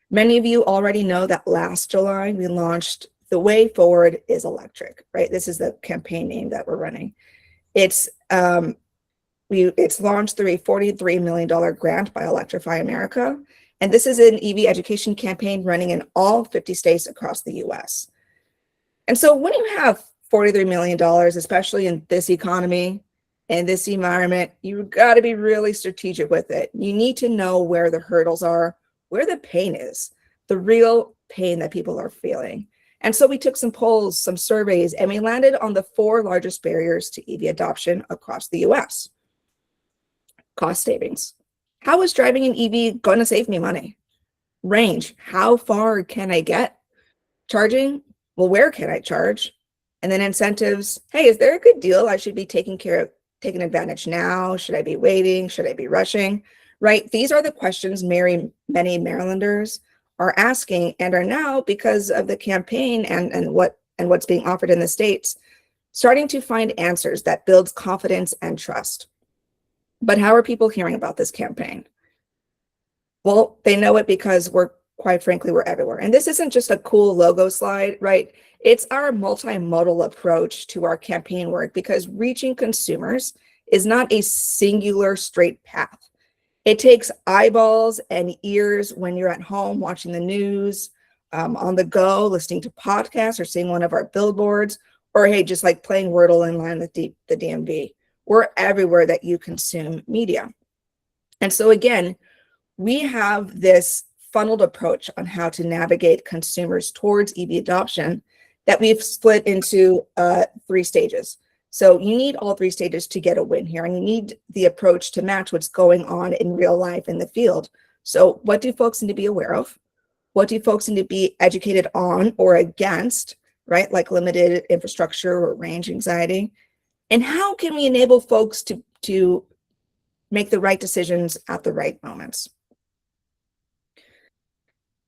Many of you already know that last July, we launched The Way Forward is Electric, right? This is the campaign name that we're running. It's launched through a $43 million grant by Electrify America. And this is an EV education campaign running in all 50 states across the US. And so when you have $43 million, especially in this economy and this environment, you've got to be really strategic with it. You need to know where the hurdles are, where the pain is, the real pain that people are feeling. And so we took some polls, some surveys, and we landed on the 4 largest barriers to EV adoption across the US. Cost savings. How is driving an EV going to save me money? Range. How far can I get? Charging. Well, where can I charge? And then incentives. Hey, is there a good deal I should be taking advantage now? Should I be waiting? Should I be rushing? Right? These are the questions many Marylanders are asking and are now, because of the campaign and what's being offered in the states, starting to find answers that builds confidence and trust. But how are people hearing about this campaign? Well, they know it because quite frankly, we're everywhere. And this isn't just a cool logo slide, right? It's our multimodal approach to our campaign work, because reaching consumers is not a singular straight path. It takes eyeballs and ears when you're at home watching the news, on the go, listening to podcasts, or seeing one of our billboards, or hey, just like playing Wordle in line with the DMV. We're everywhere that you consume media. And so again, we have this funneled approach on how to navigate consumers towards EV adoption that we've split into 3 stages. So you need all 3 stages to get a win here, and you need the approach to match what's going on in real life in the field. So what do folks need to be aware of? What do folks need to be educated on or against, right? Like limited infrastructure or range anxiety. And how can we enable folks to make the right decisions at the right moments?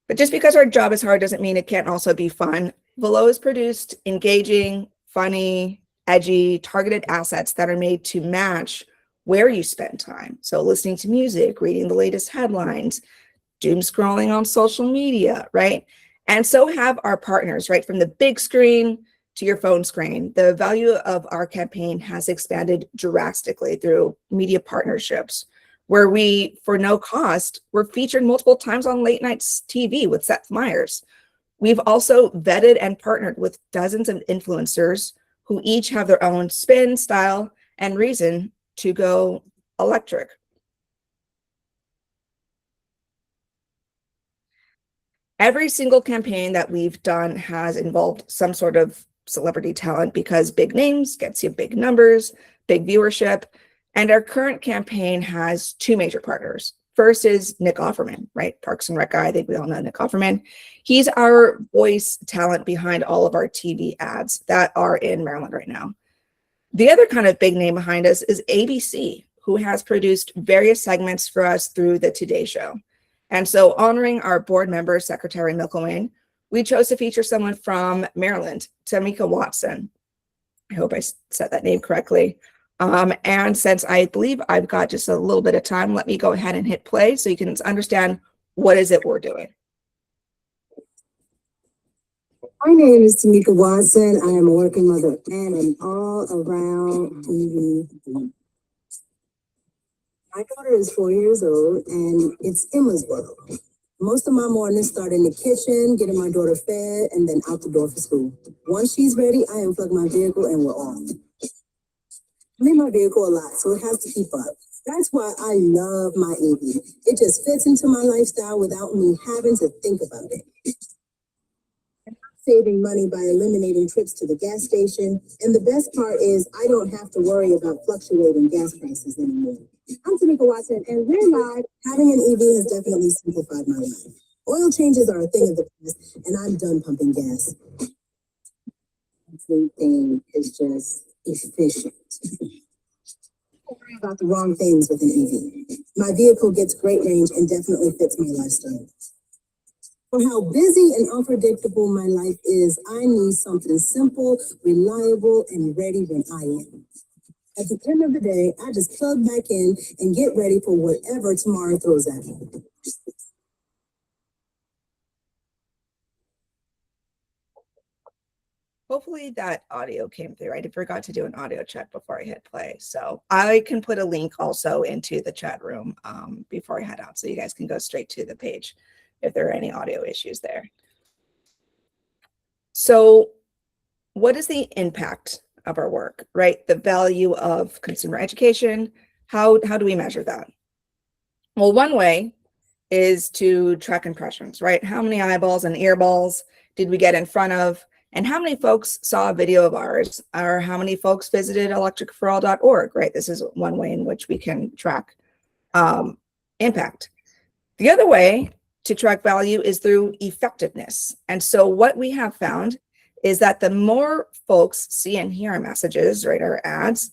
But just because our job is hard doesn't mean it can't also be fun. Velo has produced engaging, funny, edgy, targeted assets that are made to match where you spend time. So listening to music, reading the latest headlines, doom scrolling on social media, right? And so have our partners, right? From the big screen to your phone screen. The value of our campaign has expanded drastically through media partnerships, where we, for no cost, were featured multiple times on late night TV with Seth Meyers. We've also vetted and partnered with dozens of influencers who each have their own spin, style, and reason to go electric. Every single campaign that we've done has involved some sort of celebrity talent, because big names gets you big numbers, big viewership. And our current campaign has 2 major partners. First is Nick Offerman, right? Parks and Rec guy. I think we all know Nick Offerman. He's our voice talent behind all of our TV ads that are in Maryland right now. The other kind of big name behind us is ABC, who has produced various segments for us through the Today Show. And so, honoring our board member, Secretary McElwain, we chose to feature someone from Maryland, Tamika Watson. I hope I said that name correctly. And since I believe I've got just a little bit of time, let me go ahead and hit play so you can understand what is it we're doing. My name is Tamika Watson. I am a working mother and an all-around TV. My daughter is 4 years old, and it's Emma's world. Most of my mornings start in the kitchen, getting my daughter fed, and then out the door for school. Once she's ready, I unplug my vehicle and we're off. I'm in my vehicle a lot, so it has to keep up. That's why I love my EV. It just fits into my lifestyle without me having to think about it. I'm saving money by eliminating trips to the gas station, and the best part is I don't have to worry about fluctuating gas prices anymore. I'm Tamika Watson, and we're live. Having an EV has definitely simplified my life. Oil changes are a thing of the past, and I'm done pumping gas. Everything is just efficient. Don't worry about the wrong things with an EV. My vehicle gets great range and definitely fits my lifestyle. For how busy and unpredictable my life is, I need something simple, reliable, and ready when I am. At the end of the day, I just plug back in and get ready for whatever tomorrow throws at me. Hopefully that audio came through. I forgot to do an audio check before I hit play. So I can put a link also into the chat room before I head out, so you guys can go straight to the page if there are any audio issues there. So what is the impact of our work, right? The value of consumer education. How do we measure that? Well, one way is to track impressions, right? How many eyeballs and earballs did we get in front of? And how many folks saw a video of ours, or how many folks visited electricforall.org, right? This is one way in which we can track impact. The other way to track value is through effectiveness. And so what we have found is that the more folks see and hear our messages, right, our ads,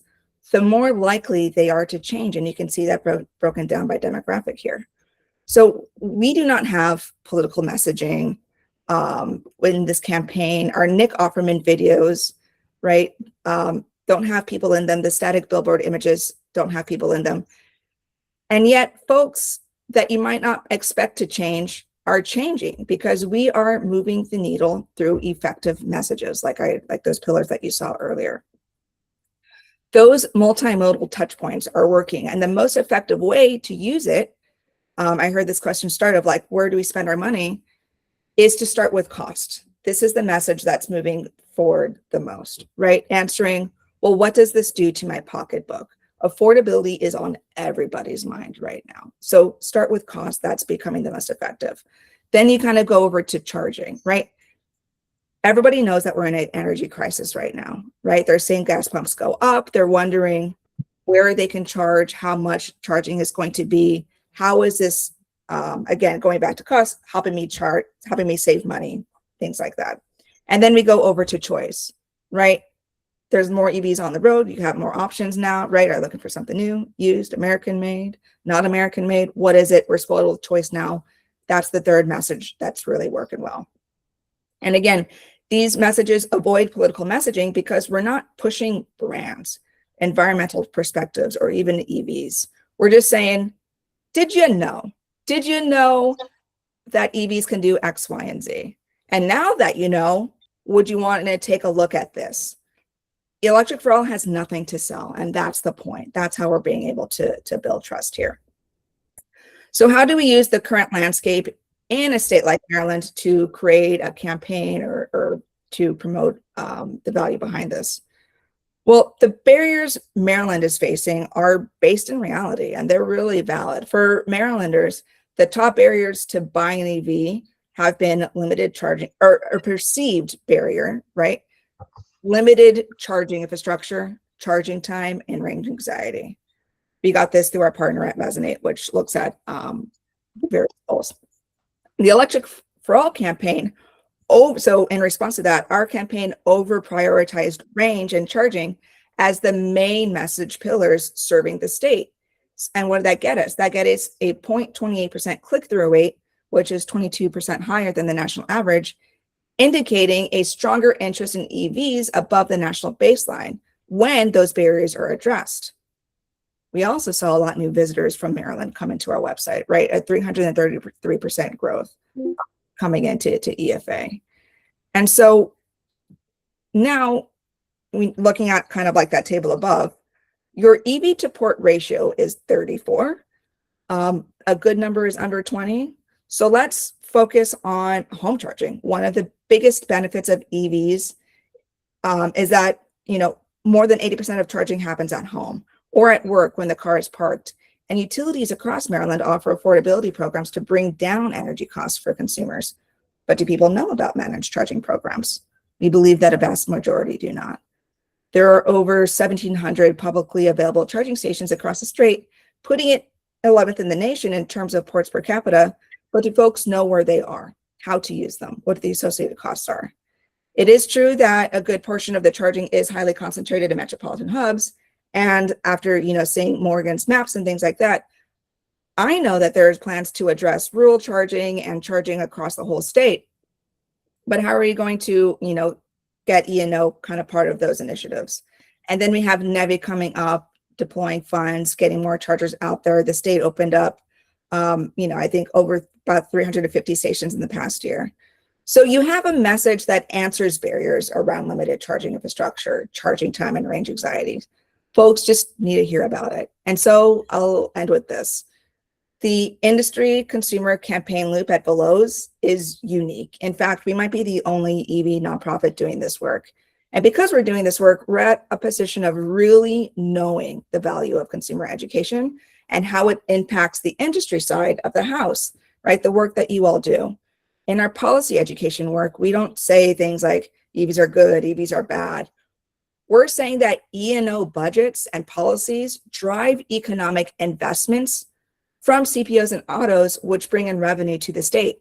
the more likely they are to change. And you can see that broken down by demographic here. So we do not have political messaging in this campaign. Our Nick Offerman videos, right, don't have people in them. The static billboard images don't have people in them. And yet folks that you might not expect to change are changing because we are moving the needle through effective messages like those pillars that you saw earlier. Those multimodal touch points are working, and the most effective way to use it, I heard this question start of like, where do we spend our money, is to start with cost. This is the message that's moving forward the most, right? Answering, well, what does this do to my pocketbook? Affordability is on everybody's mind right now. So start with cost. That's becoming the most effective. Then you kind of go over to charging, right? Everybody knows that we're in an energy crisis right now, right? They're seeing gas pumps go up. They're wondering where they can charge, how much charging is going to be. How is this, again, going back to cost, helping me save money, things like that. And then we go over to choice, right? There's more EVs on the road. You have more options now, right? Are looking for something new, used, American made, not American made. What is it? We're spoiled with choice now. That's the third message that's really working well. And again, these messages avoid political messaging because we're not pushing brands, environmental perspectives, or even EVs. We're just saying, did you know? Did you know that EVs can do X, Y, and Z? And now that you know, would you want to take a look at this? Electric for All has nothing to sell, and that's the point. That's how we're being able to build trust here. So how do we use the current landscape in a state like Maryland to create a campaign or to promote the value behind this? Well, the barriers Maryland is facing are based in reality, and they're really valid. For Marylanders, the top barriers to buying an EV have been limited charging or perceived barrier, right? Limited charging infrastructure, charging time, and range anxiety. We got this through our partner at Resonate, which looks at various goals. The Electric for All campaign, so in response to that, our campaign over prioritized range and charging as the main message pillars serving the state. And what did that get us? That get us a 0.28% click-through rate, which is 22% higher than the national average, indicating a stronger interest in EVs above the national baseline when those barriers are addressed. We also saw a lot of new visitors from Maryland come into our website, right? At 333% growth coming into EFA. And so now, looking at kind of like that table above, your EV to port ratio is 34. A good number is under 20. So let's focus on home charging. One of the biggest benefits of EVs is that, more than 80% of charging happens at home or at work when the car is parked. And utilities across Maryland offer affordability programs to bring down energy costs for consumers. But do people know about managed charging programs? We believe that a vast majority do not. There are over 1,700 publicly available charging stations across the state, putting it 11th in the nation in terms of ports per capita. But do folks know where they are, how to use them, what the associated costs are? It is true that a good portion of the charging is highly concentrated in metropolitan hubs. And after, seeing Morgan's maps and things like that, I know that there's plans to address rural charging and charging across the whole state. But how are you going to, get E&O kind of part of those initiatives? And then we have NEVI coming up, deploying funds, getting more chargers out there. The state opened up, I think over about 350 stations in the past year. So you have a message that answers barriers around limited charging infrastructure, charging time, and range anxiety. Folks just need to hear about it. And so I'll end with this. The industry consumer campaign loop at Veloz is unique. In fact, we might be the only EV nonprofit doing this work. And because we're doing this work, we're at a position of really knowing the value of consumer education and how it impacts the industry side of the house, right? The work that you all do. In our policy education work, we don't say things like EVs are good, EVs are bad. We're saying that E&O budgets and policies drive economic investments from CPOs and autos, which bring in revenue to the state.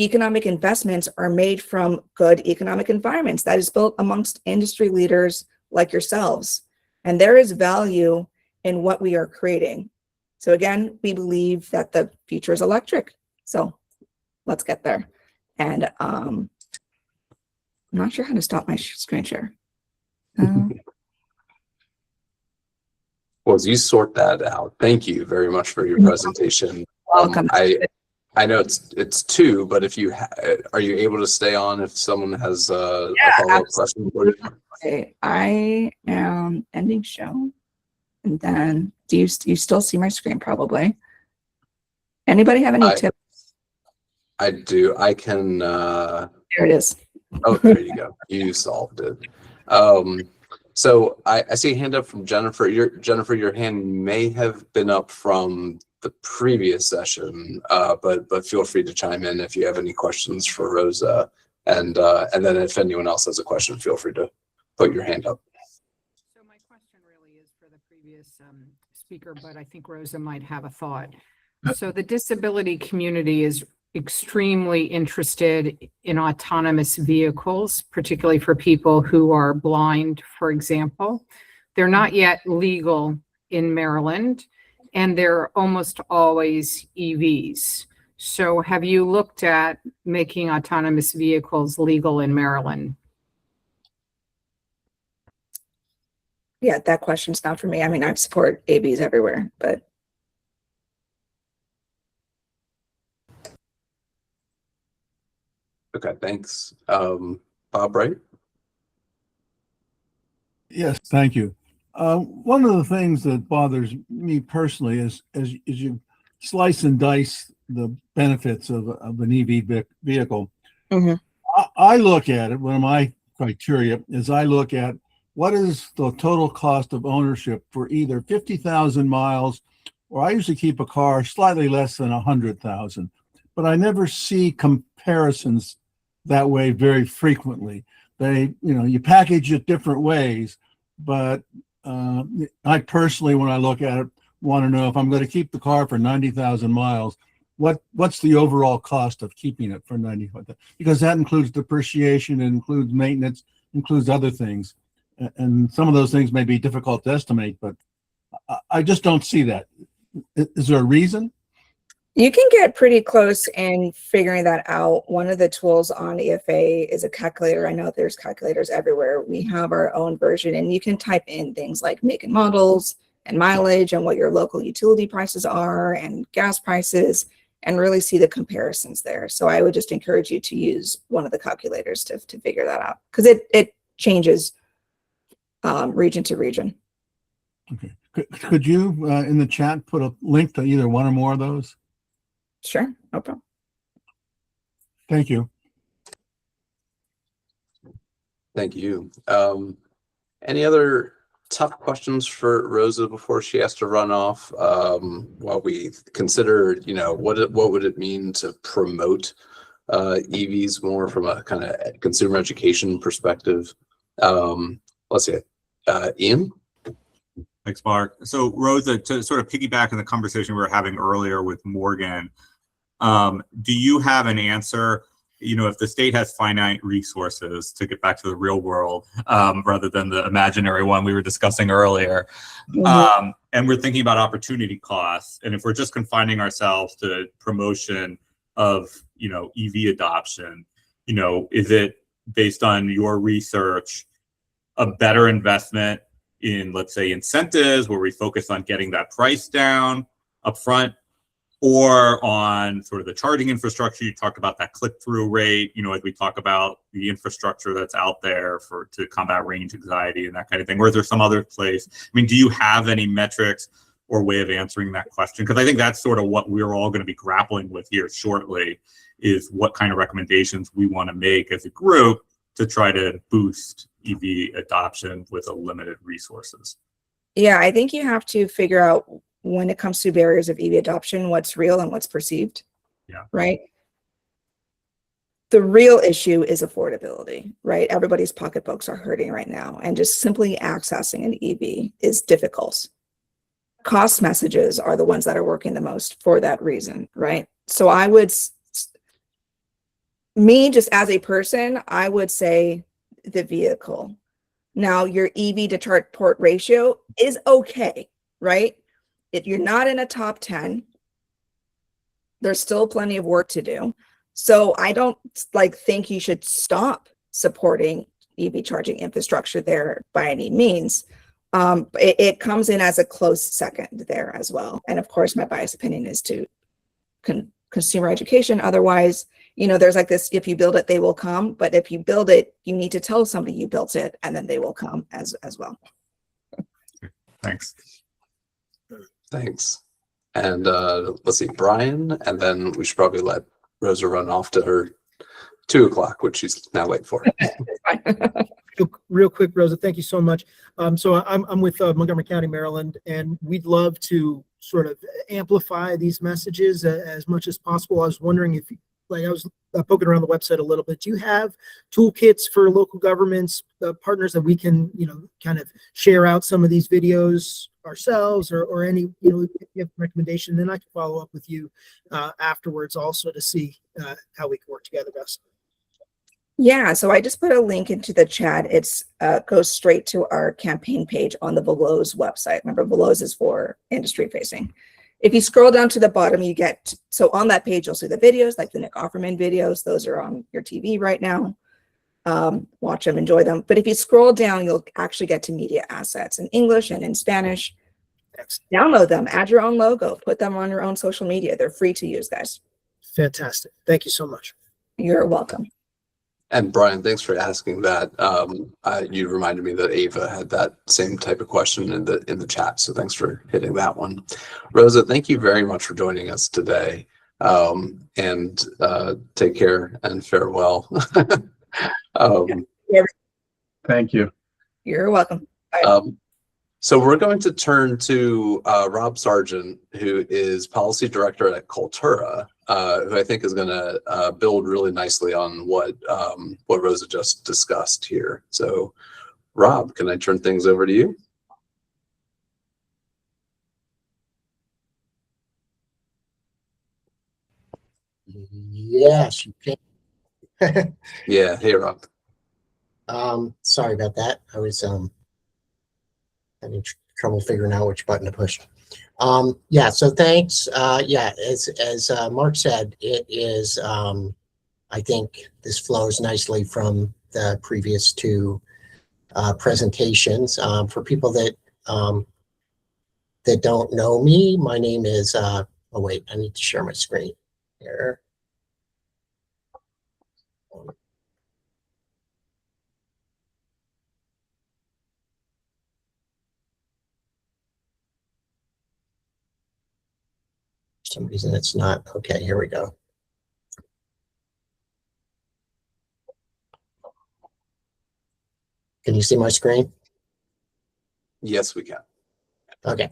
economic investments are made from good economic environments that is built amongst industry leaders like yourselves. And there is value in what we are creating. So again, we believe that the future is electric. So let's get there. And I'm not sure how to stop my screen share. Well, as you sort that out, thank you very much for your presentation. Welcome. I know it's 2, but if you are you able to stay on if someone has a follow-up question for you? Okay, I am ending show. And then do you still see my screen probably? Anybody have any tips? I do. I can There it is. oh, there you go. You solved it. So I see a hand up from Jennifer. Jennifer, your hand may have been up from the previous session, but feel free to chime in if you have any questions for Rosa. And then if anyone else has a question, feel free to put your hand up. So my question really is for the previous speaker, but I think Rosa might have a thought. So the disability community is extremely interested in autonomous vehicles, particularly for people who are blind, for example. They're not yet legal in Maryland, and they're almost always EVs. So have you looked at making autonomous vehicles legal in Maryland? Yeah, that question's not for me. I mean, I support AVs everywhere, but Okay, thanks. Bob, right? Yes, thank you. One of the things that bothers me personally is as you slice and dice the benefits of an EV vehicle. Mhm. I look at it, one of my criteria is I look at what is the total cost of ownership for either 50,000 miles, or I usually keep a car slightly less than 100,000, but I never see comparisons that way very frequently. You package it different ways, but I personally, when I look at it, want to know if I'm going to keep the car for 90,000 miles, what's the overall cost of keeping it for 90,000? Because that includes depreciation, it includes maintenance, includes other things. And some of those things may be difficult to estimate, but I just don't see that. Is there a reason? you can get pretty close in figuring that out. One of the tools on EFA is a calculator. I know there's calculators everywhere. We have our own version, and you can type in things like make and models and mileage and what your local utility prices are and gas prices, and really see the comparisons there. So I would just encourage you to use one of the calculators to figure that out, because it changes region to region. Okay. Could you in the chat put a link to either one or more of those? Sure, no problem. Thank you. Thank you. Any other tough questions for Rosa before she has to run off? While we consider, what would it mean to promote EVs more from a kind of consumer education perspective? Let's see, Ian. Thanks, Mark. So Rosa, to sort of piggyback on the conversation we were having earlier with Morgan, do you have an answer? If the state has finite resources, to get back to the real world, rather than the imaginary one we were discussing earlier, and we're thinking about opportunity costs, and if we're just confining ourselves to promotion of, EV adoption, is it, based on your research, a better investment in, let's say, incentives where we focus on getting that price down upfront, or on sort of the charging infrastructure? You talked about that click-through rate, as we talk about the infrastructure that's out there to combat range anxiety and that kind of thing. Or is there some other place? I mean, do you have any metrics or way of answering that question? Because I think that's sort of what we're all going to be grappling with here shortly, is what kind of recommendations we want to make as a group to try to boost EV adoption with a limited resources. Yeah, I think you have to figure out, when it comes to barriers of EV adoption, what's real and what's perceived. Yeah. Right. The real issue is affordability, right? Everybody's pocketbooks are hurting right now, and just simply accessing an EV is difficult. Cost messages are the ones that are working the most for that reason, right? So I would me, just as a person, I would say the vehicle. Now, your EV to charge port ratio is okay, right? If you're not in a top 10, there's still plenty of work to do. So I don't think you should stop supporting EV charging infrastructure there by any means. It comes in as a close second there as well. And of course, my biased opinion is to consumer education. Otherwise, there's like this, if you build it, they will come. But if you build it, you need to tell somebody you built it, and then they will come as well. Thanks. Thanks. And let's see, Brian, and then we should probably let Rosa run off to her 2 o'clock, which she's now late for. Real quick, Rosa, thank you so much. So I'm with Montgomery County, Maryland, and we'd love to sort of amplify these messages as much as possible. I was wondering if, I was poking around the website a little bit. Do you have toolkits for local governments, partners that we can, kind of share out some of these videos ourselves, or any, if you have a recommendation, then I can follow up with you afterwards also to see how we can work together best. Yeah, so I just put a link into the chat. It's goes straight to our campaign page on the Veloz website. Remember, Veloz is for industry facing. If you scroll down to the bottom, you get, so on that page, you'll see the videos, like the Nick Offerman videos. Those are on your TV right now. Watch them, enjoy them. But if you scroll down, you'll actually get to media assets in English and in Spanish. Download them, add your own logo, put them on your own social media. They're free to use, guys. Fantastic. Thank you so much. You're welcome. And Brian, thanks for asking that. You reminded me that Ava had that same type of question in the chat, so thanks for hitting that one. Rosa, thank you very much for joining us today, and take care and farewell. Thank you. You're welcome. Bye. So we're going to turn to Rob Sargent, who is Policy Director at Cultura, who I think is going to build really nicely on what Rosa just discussed here. So, Rob, can I turn things over to you? Yes, you can. Yeah. Hey, Rob. Sorry about that. I was having trouble figuring out which button to push. Yeah, so thanks. Yeah, as Mark said, it is, I think this flows nicely from the previous two presentations. For people that that don't know me, my name is, oh wait, I need to share my screen here. For some reason it's not. Okay, here we go. Can you see my screen? Yes, we can. Okay.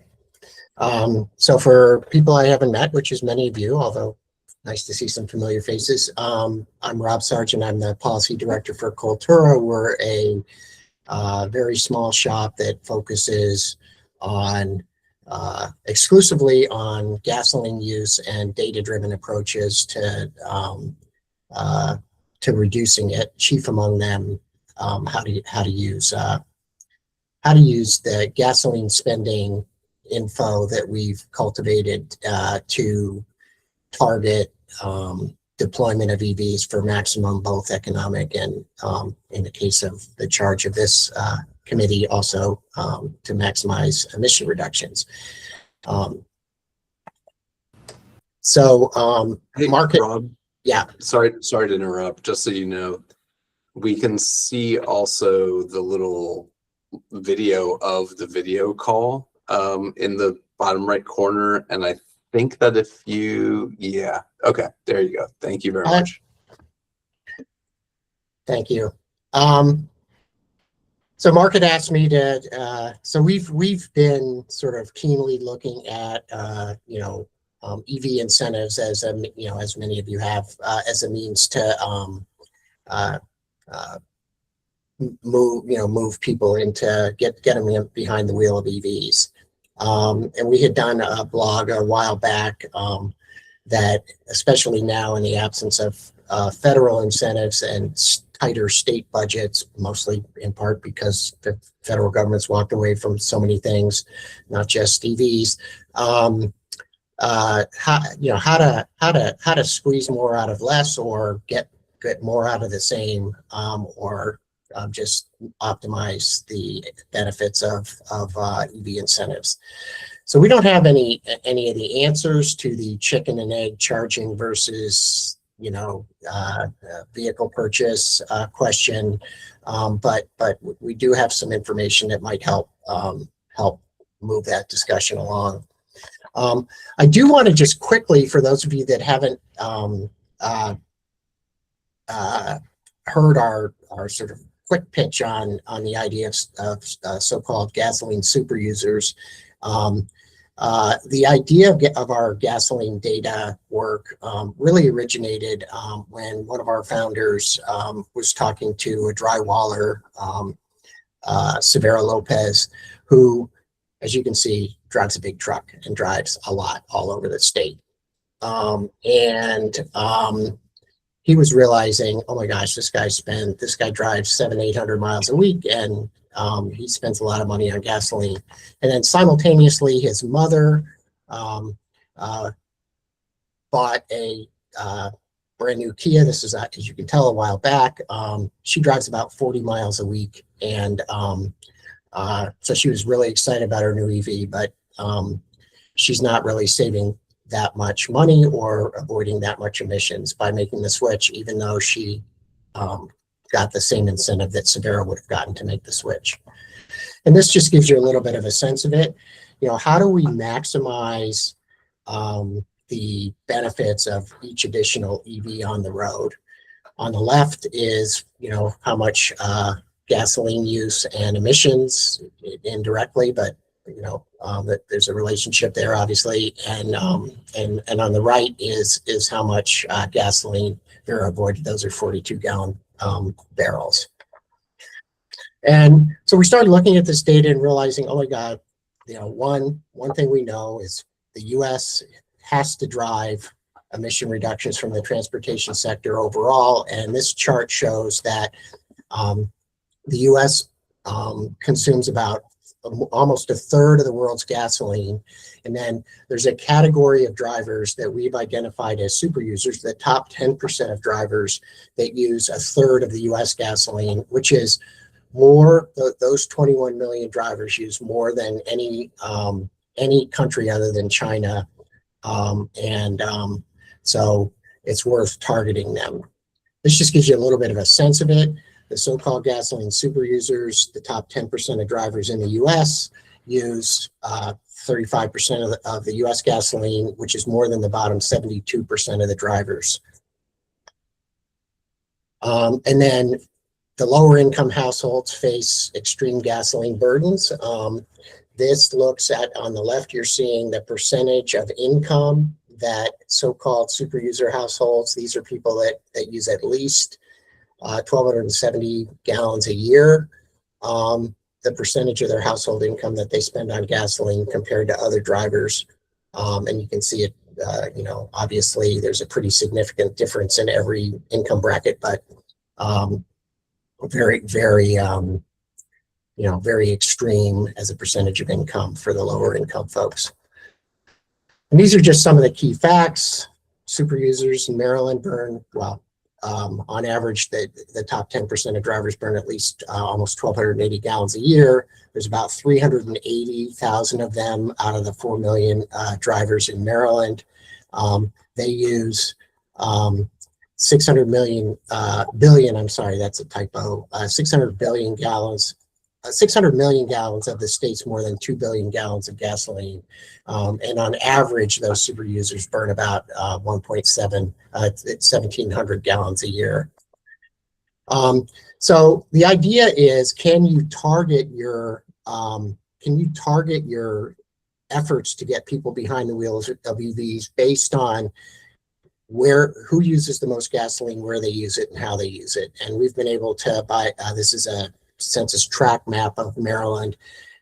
So for people I haven't met, which is many of you, although nice to see some familiar faces, I'm Rob Sargent. I'm the Policy Director for Cultura. We're a very small shop that focuses on exclusively on gasoline use and data-driven approaches to reducing it. Chief among them, how to use the gasoline spending info that we've cultivated to target deployment of EVs for maximum both economic and, in the case of the charge of this committee, also to maximize emission reductions. Hey, market, Rob. yeah. Sorry to interrupt. Just so you know, we can see also the little video of the video call in the bottom right corner, and I think that if you, yeah, okay, there you go. Thank you very much. Thank you. So Mark had asked me to, so we've been sort of keenly looking at, EV incentives as as many of you have, as a means to move people into get them behind the wheel of EVs. And we had done a blog a while back that, especially now in the absence of federal incentives and tighter state budgets, mostly in part because the federal government's walked away from so many things, not just EVs. How to squeeze more out of less, or get more out of the same, or just optimize the benefits of EV incentives. So we don't have any of the answers to the chicken and egg charging versus vehicle purchase question, but we do have some information that might help move that discussion along. I do want to just quickly, for those of you that haven't heard our sort of quick pitch on the idea of so-called gasoline super users. The idea of our gasoline data work really originated when one of our founders was talking to a drywaller, Severo Lopez, who, as you can see, drives a big truck and drives a lot all over the state. He was realizing, oh my gosh, this guy drives 700-800 miles a week, and he spends a lot of money on gasoline. And then simultaneously, his mother bought a brand new Kia. This is, as you can tell, a while back. She drives about 40 miles a week, and so she was really excited about her new EV, but she's not really saving that much money or avoiding that much emissions by making the switch, even though she got the same incentive that Severo would have gotten to make the switch. And this just gives you a little bit of a sense of it. How do we maximize the benefits of each additional EV on the road? On the left is, how much gasoline use and emissions indirectly, but that there's a relationship there, obviously, and on the right is how much gasoline Vera avoided. Those are 42-gallon barrels. And so we started looking at this data and realizing, oh my God, one thing we know is the U.S. has to drive emission reductions from the transportation sector overall, and this chart shows that the U.S. consumes about almost a third of the world's gasoline. And then there's a category of drivers that we've identified as super users, the top 10% of drivers that use a third of the US gasoline, which is more, those 21 million drivers use more than any country other than China. So it's worth targeting them. This just gives you a little bit of a sense of it. The so-called gasoline super users, the top 10% of drivers in the US use 35% of the US gasoline, which is more than the bottom 72% of the drivers. And then the lower income households face extreme gasoline burdens. This looks at, on the left, you're seeing the percentage of income that so-called super user households, these are people that use at least 1,270 gallons a year, the percentage of their household income that they spend on gasoline compared to other drivers. And you can see it, obviously there's a pretty significant difference in every income bracket, but very, very, very extreme as a percentage of income for the lower income folks. And these are just some of the key facts. Super users in Maryland burn, on average, the top 10% of drivers burn at least almost 1,280 gallons a year. There's about 380,000 of them out of the 4 million drivers in Maryland. They use 600 billion, I'm sorry, that's a typo, 600 billion gallons, 600 million gallons of the state's more than 2 billion gallons of gasoline. And on average, those super users burn about 1,700 gallons a year. So the idea is, can you target your efforts to get people behind the wheels of EVs based on who uses the most gasoline, where they use it, and how they use it? And we've been able to buy, this is a census tract map of Maryland.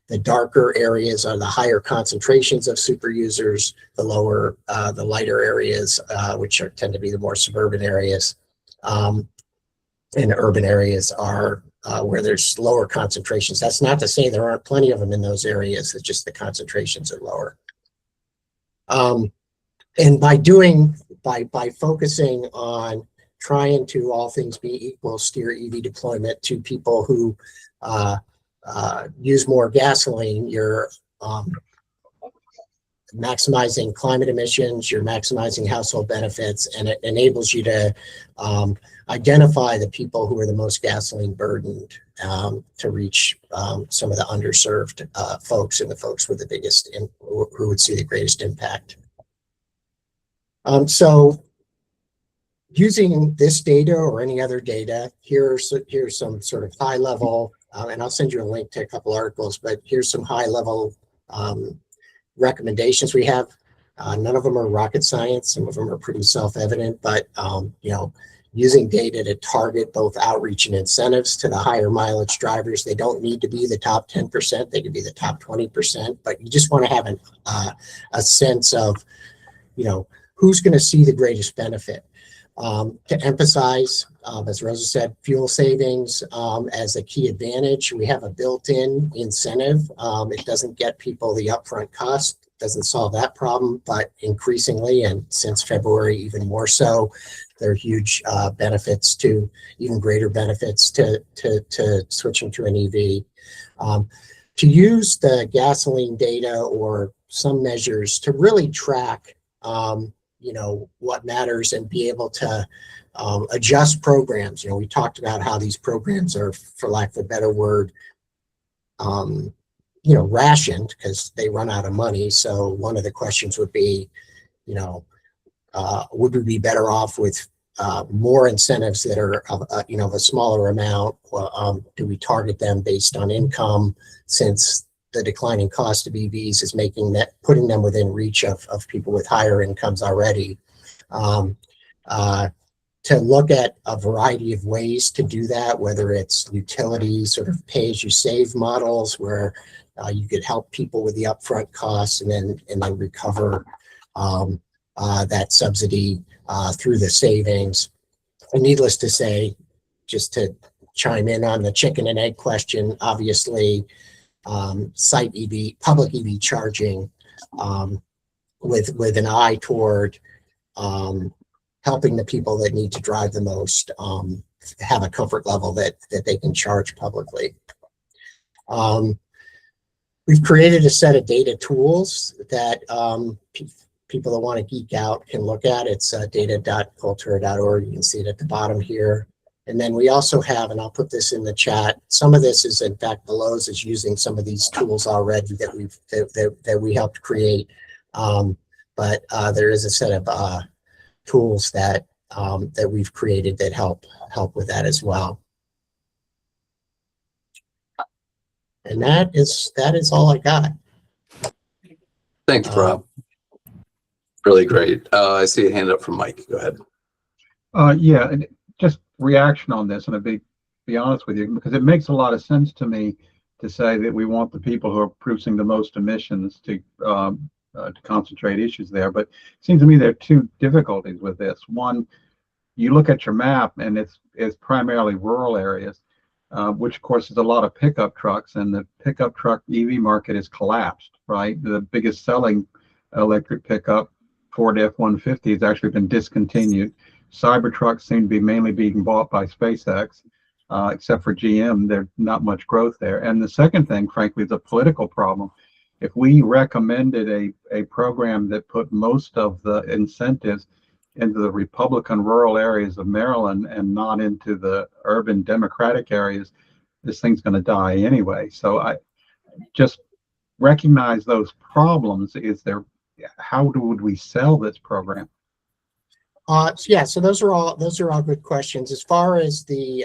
The darker areas are the higher concentrations of super users, the lighter areas, which tend to be the more suburban areas. in urban areas are where there's lower concentrations. That's not to say there aren't plenty of them in those areas. It's just the concentrations are lower. And by focusing on trying to, all things being equal, steer EV deployment to people who use more gasoline, you're maximizing climate emissions, you're maximizing household benefits, and it enables you to identify the people who are the most gasoline burdened to reach some of the underserved folks and the folks with the biggest, who would see the greatest impact. So using this data or any other data, here's some sort of high level, and I'll send you a link to a couple articles, but here's some high level recommendations we have. None of them are rocket science. Some of them are pretty self-evident, but you know, using data to target both outreach and incentives to the higher mileage drivers. They don't need to be the top 10%. They could be the top 20%, but you just want to have a sense of, you know, who's going to see the greatest benefit. To emphasize, as Rosa said, fuel savings as a key advantage. We have a built-in incentive. It doesn't get people the upfront cost, doesn't solve that problem, but increasingly, and since February even more so, there are huge benefits, to even greater benefits to switching to an EV. To use the gasoline data or some measures to really track you know, what matters and be able to adjust programs. You know, we talked about how these programs are, for lack of a better word, you know, rationed because they run out of money. So one of the questions would be, you know, would we be better off with more incentives that are of, you know, of a smaller amount? Do we target them based on income, since the declining cost of EVs is making that, putting them within reach of people with higher incomes already? To look at a variety of ways to do that, whether it's utilities, sort of pay as you save models, where you could help people with the upfront costs and then recover that subsidy through the savings. And needless to say, just to chime in on the chicken and egg question, obviously, site EV, public EV charging, with an eye toward helping the people that need to drive the most have a comfort level that they can charge publicly. We've created a set of data tools that people that want to geek out can look at. It's data.cultura.org. You can see it at the bottom here. And then we also have, and I'll put this in the chat, some of this is, in fact, Bellows is using some of these tools already that we helped create. But there is a set of tools that we've created that help with that as well. And that is all I got. Thanks, Rob. Really great. I see a hand up from Mike. Go ahead. Yeah, and just reaction on this, and I'll be honest with you, because it makes a lot of sense to me to say that we want the people who are producing the most emissions to concentrate issues there. But it seems to me there are two difficulties with this. One, you look at your map and it's primarily rural areas, which of course is a lot of pickup trucks, and the pickup truck EV market has collapsed, right? The biggest selling electric pickup, Ford F-150, has actually been discontinued. Cybertrucks seem to be mainly being bought by SpaceX, except for GM. There's not much growth there. And the second thing, frankly, is a political problem. If we recommended a program that put most of the incentives into the Republican rural areas of Maryland and not into the urban Democratic areas, this thing's going to die anyway. So I just recognize those problems. How would we sell this program? Yeah, so those are all good questions. As far as the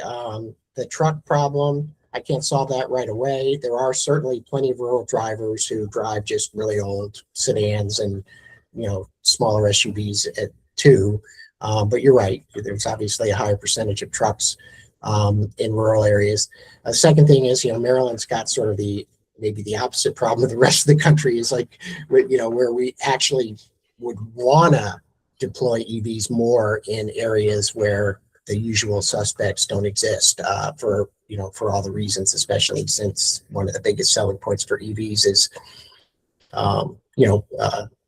truck problem, I can't solve that right away. There are certainly plenty of rural drivers who drive just really old sedans and, you know, smaller SUVs too. But you're right. There's obviously a higher percentage of trucks in rural areas. The second thing is, you know, Maryland's got sort of maybe the opposite problem of the rest of the country, is like, you know, where we actually would want to deploy EVs more in areas where the usual suspects don't exist for all the reasons, especially since one of the biggest selling points for EVs is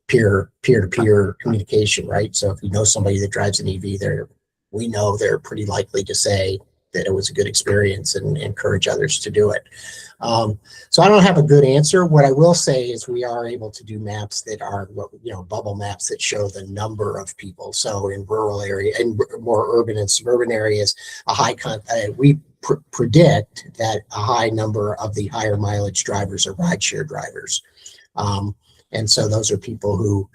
peer-to-peer communication, right? So if you know somebody that drives an EV, we know they're pretty likely to say that it was a good experience and encourage others to do it. So I don't have a good answer. What I will say is we are able to do maps that are, bubble maps that show the number of people. So in rural area and more urban and suburban areas, we predict that a high number of the higher mileage drivers are rideshare drivers. And so those are people who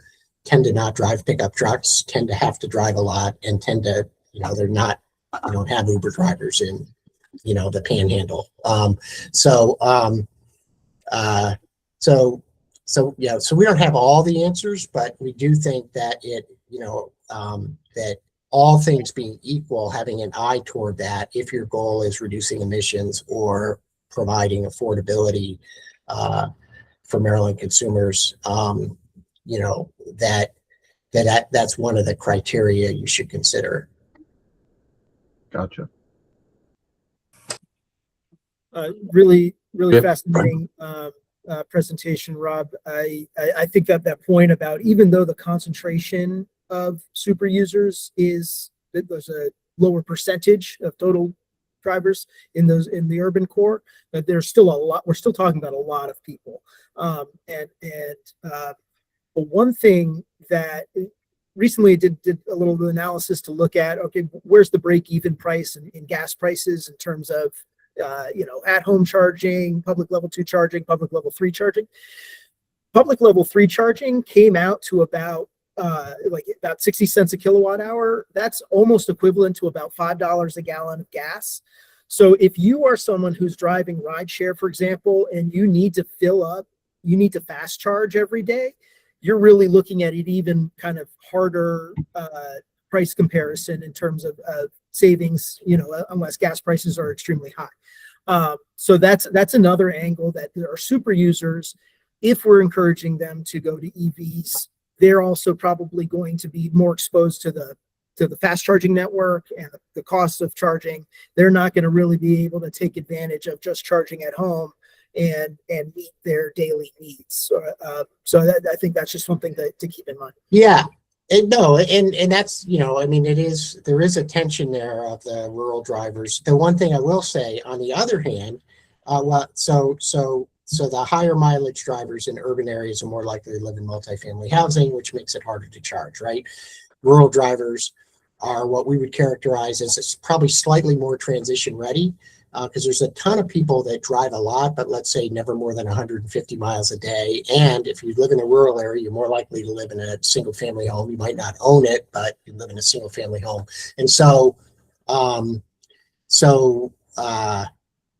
tend to not drive pickup trucks, tend to have to drive a lot, and tend to, they don't have Uber drivers in, the panhandle. So we don't have all the answers, but we do think that that all things being equal, having an eye toward that, if your goal is reducing emissions or providing affordability for Maryland consumers, that's one of the criteria you should consider. Gotcha. Really Yep. fascinating presentation, Rob. I think that point about, even though the concentration of super users there's a lower percentage of total drivers in the urban core, that there's still a lot. We're still talking about a lot of people. But one thing that recently did a little analysis to look at, okay, where's the break-even price in gas prices in terms of at-home charging, public level 2 charging, public level 3 charging. Public level 3 charging came out to about 60 cents a kilowatt hour. That's almost equivalent to about $5 a gallon of gas. So if you are someone who's driving rideshare, for example, and you need to fill up, you need to fast charge every day, you're really looking at it even kind of harder price comparison in terms of savings, unless gas prices are extremely high. So that's another angle, that there are super users. If we're encouraging them to go to EVs, they're also probably going to be more exposed to the fast charging network and the cost of charging. They're not going to really be able to take advantage of just charging at home and meet their daily needs. So I think that's just something to keep in mind. Yeah. And that's, there is a tension there of the rural drivers. The one thing I will say, on the other hand, so the higher mileage drivers in urban areas are more likely to live in multifamily housing, which makes it harder to charge, right? Rural drivers are what we would characterize as probably slightly more transition ready, because there's a ton of people that drive a lot, but let's say never more than 150 miles a day. And if you live in a rural area, you're more likely to live in a single family home. You might not own it, but you live in a single family home. And so,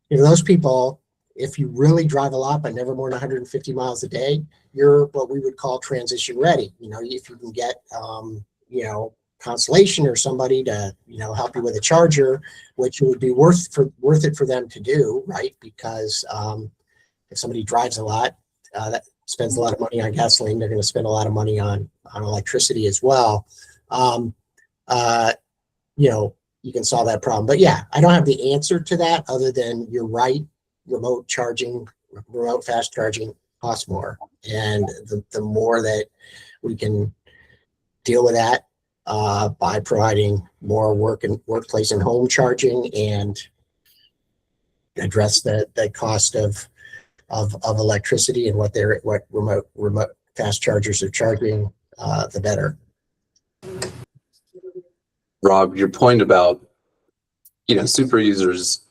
those people, if you really drive a lot, but never more than 150 miles a day, you're what we would call transition ready. If you can get, Constellation or somebody to, help you with a charger, which would be worth it for them to do, right? Because if somebody drives a lot, that spends a lot of money on gasoline, they're going to spend a lot of money on electricity as well. You can solve that problem. But yeah, I don't have the answer to that, other than you're right. Remote fast charging costs more. And the more that we can deal with that by providing more workplace and home charging, and address the cost of electricity and what remote fast chargers are charging, the better. Rob, your point about, super users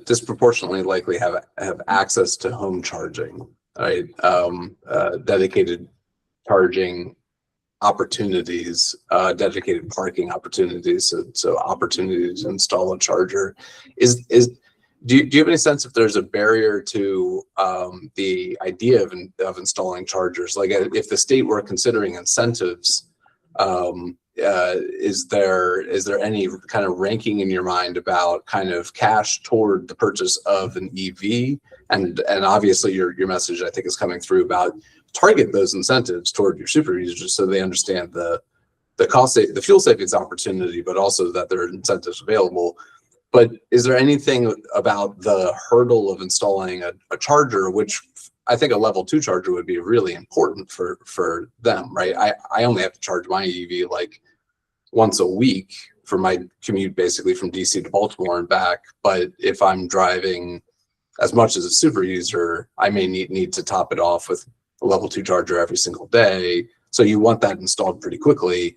disproportionately likely have access to home charging, right? Dedicated charging opportunities, dedicated parking opportunities, so opportunities to install a charger. Do you have any sense if there's a barrier to the idea of installing chargers? Like, if the state were considering incentives, is there any kind of ranking in your mind about kind of cash toward the purchase of an EV? And obviously your message, I think, is coming through about target those incentives toward your super users so they understand the the fuel savings opportunity, but also that there are incentives available. But is there anything about the hurdle of installing a charger, which I think a level 2 charger would be really important for them, right? I only have to charge my EV like once a week for my commute, basically from DC to Baltimore and back. But if I'm driving as much as a super user, I may need to top it off with a level 2 charger every single day. So you want that installed pretty quickly.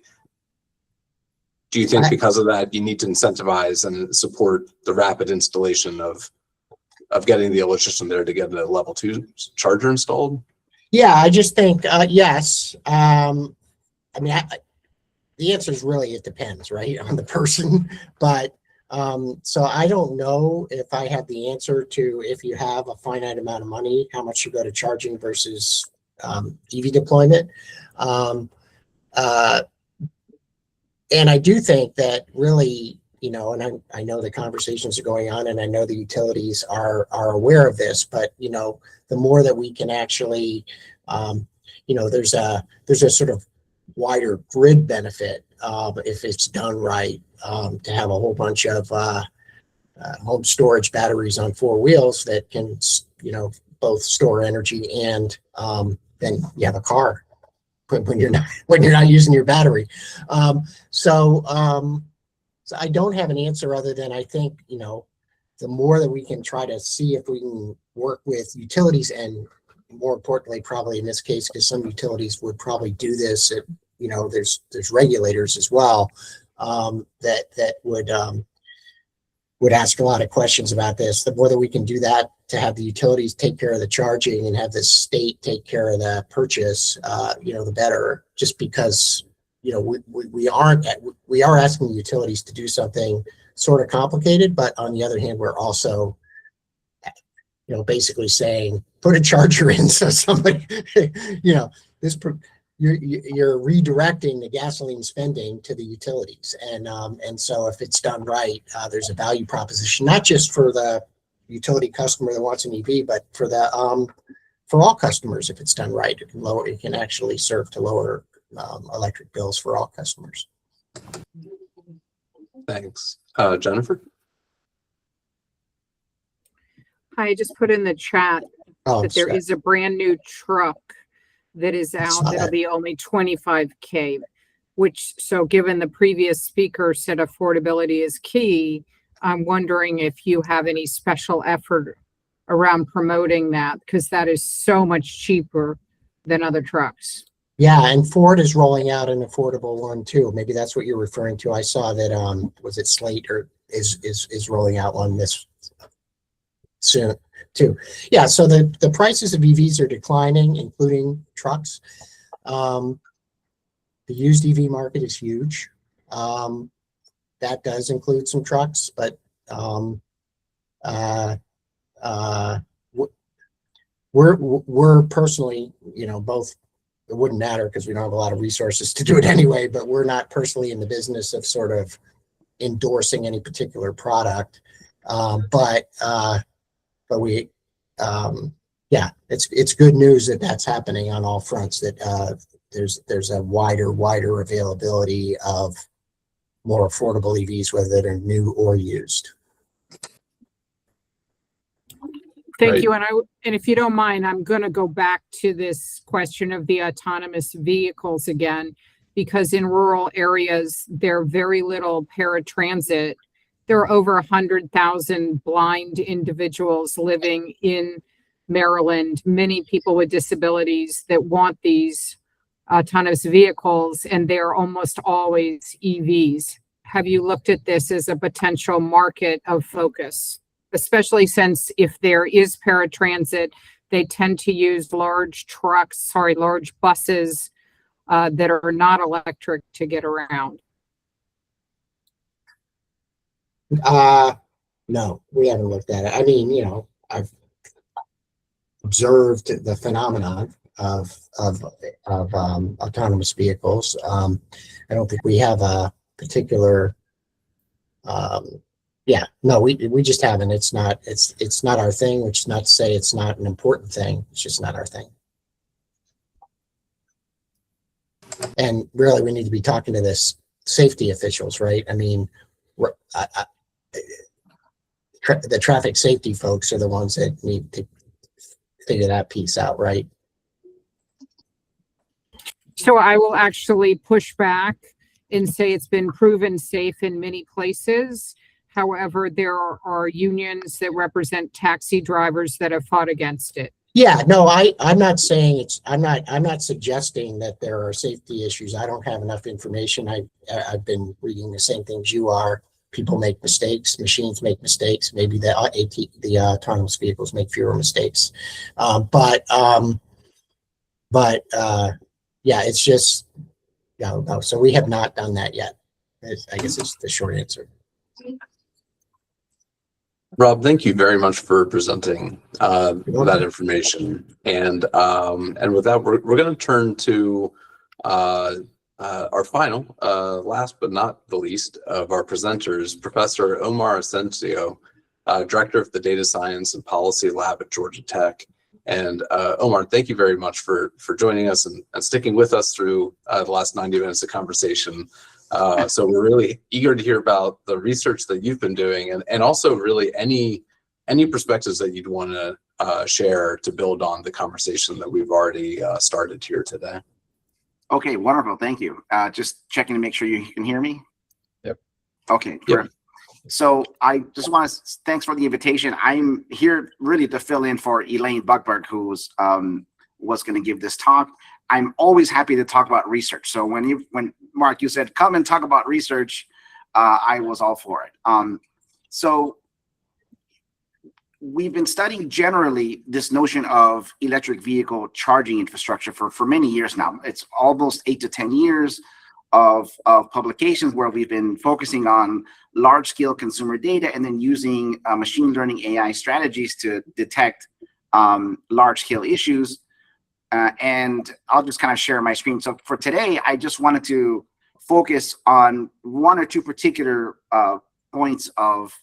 Do you think because of that, you need to incentivize and support the rapid installation of getting the electrician there to get a level 2 charger installed? Yeah, I just think, yes. I mean, the answer is really, it depends, right, on the person. But so I don't know if I have the answer to, if you have a finite amount of money, how much you go to charging versus EV deployment. And I do think that really, you know, and I know the conversations are going on, and I know the utilities are aware of this, but, you know, the more that we can actually, you know, there's a sort of wider grid benefit if it's done right, to have a whole bunch of home storage batteries on 4 wheels that can, you know, both store energy and then you have a car when you're not using your battery. So I don't have an answer other than, I think, you know, the more that we can try to see if we can work with utilities, and more importantly, probably in this case, because some utilities would probably do this, you know, there's regulators as well, that would ask a lot of questions about this. The more that we can do that, to have the utilities take care of the charging and have the state take care of the purchase, you know, the better. Just because, you know, we are asking the utilities to do something sort of complicated, but on the other hand, we're also, you know, basically saying, put a charger in so somebody, you know, you're redirecting the gasoline spending to the utilities. And so if it's done right, there's a value proposition, not just for the utility customer that wants an EV, but for all customers. If it's done right, it can actually serve to lower electric bills for all customers. Thanks. Jennifer? I just put in the chat that there is a brand new truck that is out that'll be only 25K, which, so given the previous speaker said affordability is key, I'm wondering if you have any special effort around promoting that, because that is so much cheaper than other trucks. Yeah, and Ford is rolling out an affordable one too. Maybe that's what you're referring to. I saw that was it Slate or is rolling out one this soon too. Yeah, so the prices of EVs are declining, including trucks. The used EV market is huge. That does include some trucks, but we're personally, you know, both, it wouldn't matter because we don't have a lot of resources to do it anyway, but we're not personally in the business of sort of endorsing any particular product. But we, yeah, it's good news that that's happening on all fronts, that there's a wider availability of more affordable EVs, whether they're new or used. Thank you. And if you don't mind, I'm going to go back to this question of the autonomous vehicles again, because in rural areas, there are very little paratransit. There are over 100,000 blind individuals living in Maryland, many people with disabilities that want these autonomous vehicles, and they're almost always EVs. Have you looked at this as a potential market of focus? Especially since if there is paratransit, they tend to use large buses that are not electric to get around. No, we haven't looked at it. I mean, you know, I've observed the phenomenon of autonomous vehicles. I don't think we have a particular yeah, no, we just haven't. It's not our thing, which is not to say it's not an important thing. It's just not our thing. And really, we need to be talking to this safety officials, right? I mean, the traffic safety folks are the ones that need to figure that piece out, right? So I will actually push back and say it's been proven safe in many places. However, there are unions that represent taxi drivers that have fought against it. Yeah, no, I'm not saying I'm not suggesting that there are safety issues. I don't have enough information. I've been reading the same things you are. People make mistakes, machines make mistakes. Maybe the autonomous vehicles make fewer mistakes. Yeah, it's just, no. So we have not done that yet. I guess it's the short answer. Rob, thank you very much for presenting that information. And with that, we're going to turn to our final, last but not the least of our presenters, Professor Omar Asensio, Director of the Data Science and Policy Lab at Georgia Tech. And Omar, thank you very much for joining us and sticking with us through the last 90 minutes of conversation. So we're really eager to hear about the research that you've been doing, and also really any perspectives that you'd want to share to build on the conversation that we've already started here today. Okay, wonderful. Thank you. Just checking to make sure you can hear me. Yep. Okay, great. Yep. So I just want to thanks for the invitation. I'm here really to fill in for Elaine Buckberg, who was going to give this talk. I'm always happy to talk about research. So when Mark, you said come and talk about research, I was all for it. So we've been studying generally this notion of electric vehicle charging infrastructure for many years now. It's almost 8 to 10 years of publications where we've been focusing on large-scale consumer data and then using machine learning AI strategies to detect large-scale issues. And I'll just kind of share my screen. So for today, I just wanted to focus on one or two particular points of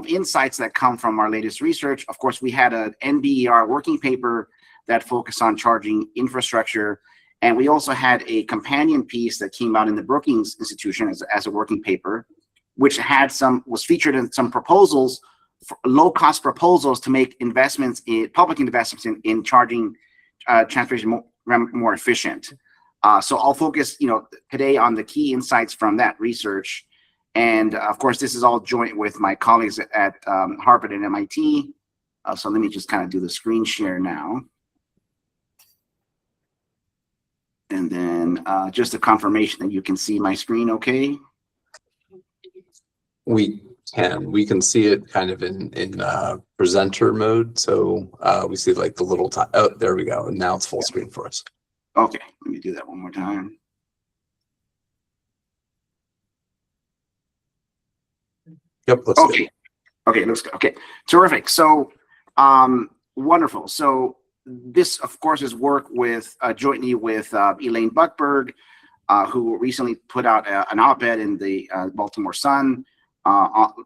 insights that come from our latest research. Of course, we had an NBER working paper that focused on charging infrastructure. And we also had a companion piece that came out in the Brookings Institution as a working paper, which was featured in some proposals, low-cost proposals to make public investments in charging transportation more efficient. So I'll focus, today on the key insights from that research. And of course, this is all joint with my colleagues at Harvard and MIT. So let me just kind of do the screen share now. And then just a confirmation that you can see my screen okay. We can see it kind of in presenter mode. So we see like the little time. Oh, there we go. And now it's full screen for us. Okay, let me do that one more time. Yep. Okay. Okay, looks good. Okay, terrific. So wonderful. So this, of course, is work with jointly with Elaine Buckberg, who recently put out an op-ed in the Baltimore Sun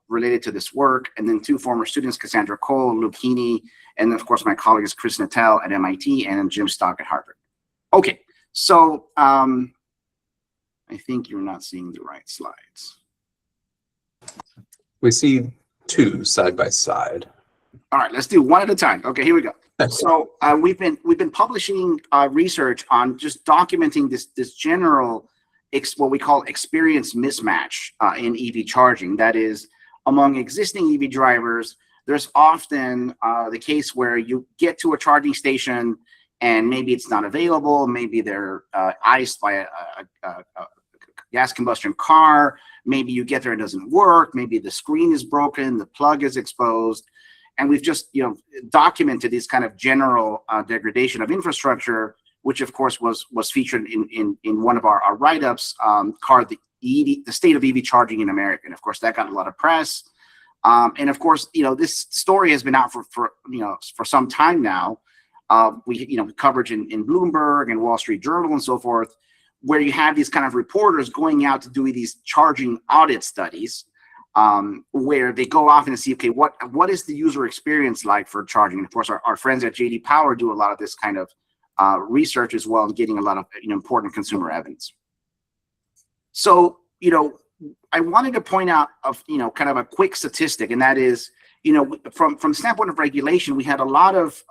related to this work, and then two former students, Cassandra Cole, Luke Heaney, and then, of course, my colleague is Chris Natel at MIT, and Jim Stock at Harvard. Okay, so I think you're not seeing the right slides. We see two side by side. All right, let's do one at a time. Okay, here we go. So we've been publishing research on just documenting this general what we call experience mismatch in EV charging. That is, among existing EV drivers, there's often the case where you get to a charging station and maybe it's not available. Maybe they're iced by a gas combustion car. Maybe you get there and it doesn't work. Maybe the screen is broken, the plug is exposed. And we've just documented this kind of general degradation of infrastructure, which of course was featured in one of our write-ups called the State of EV Charging in America. And of course that got a lot of press. And of course, this story has been out for some time now. We coverage in Bloomberg and Wall Street Journal and so forth, where you have these kind of reporters going out to do these charging audit studies, where they go off and see, okay, what is the user experience like for charging? And of course, our friends at JD Power do a lot of this kind of research as well, and getting a lot of important consumer evidence. So I wanted to point out kind of a quick statistic, and that is, from the standpoint of regulation, we had a lot of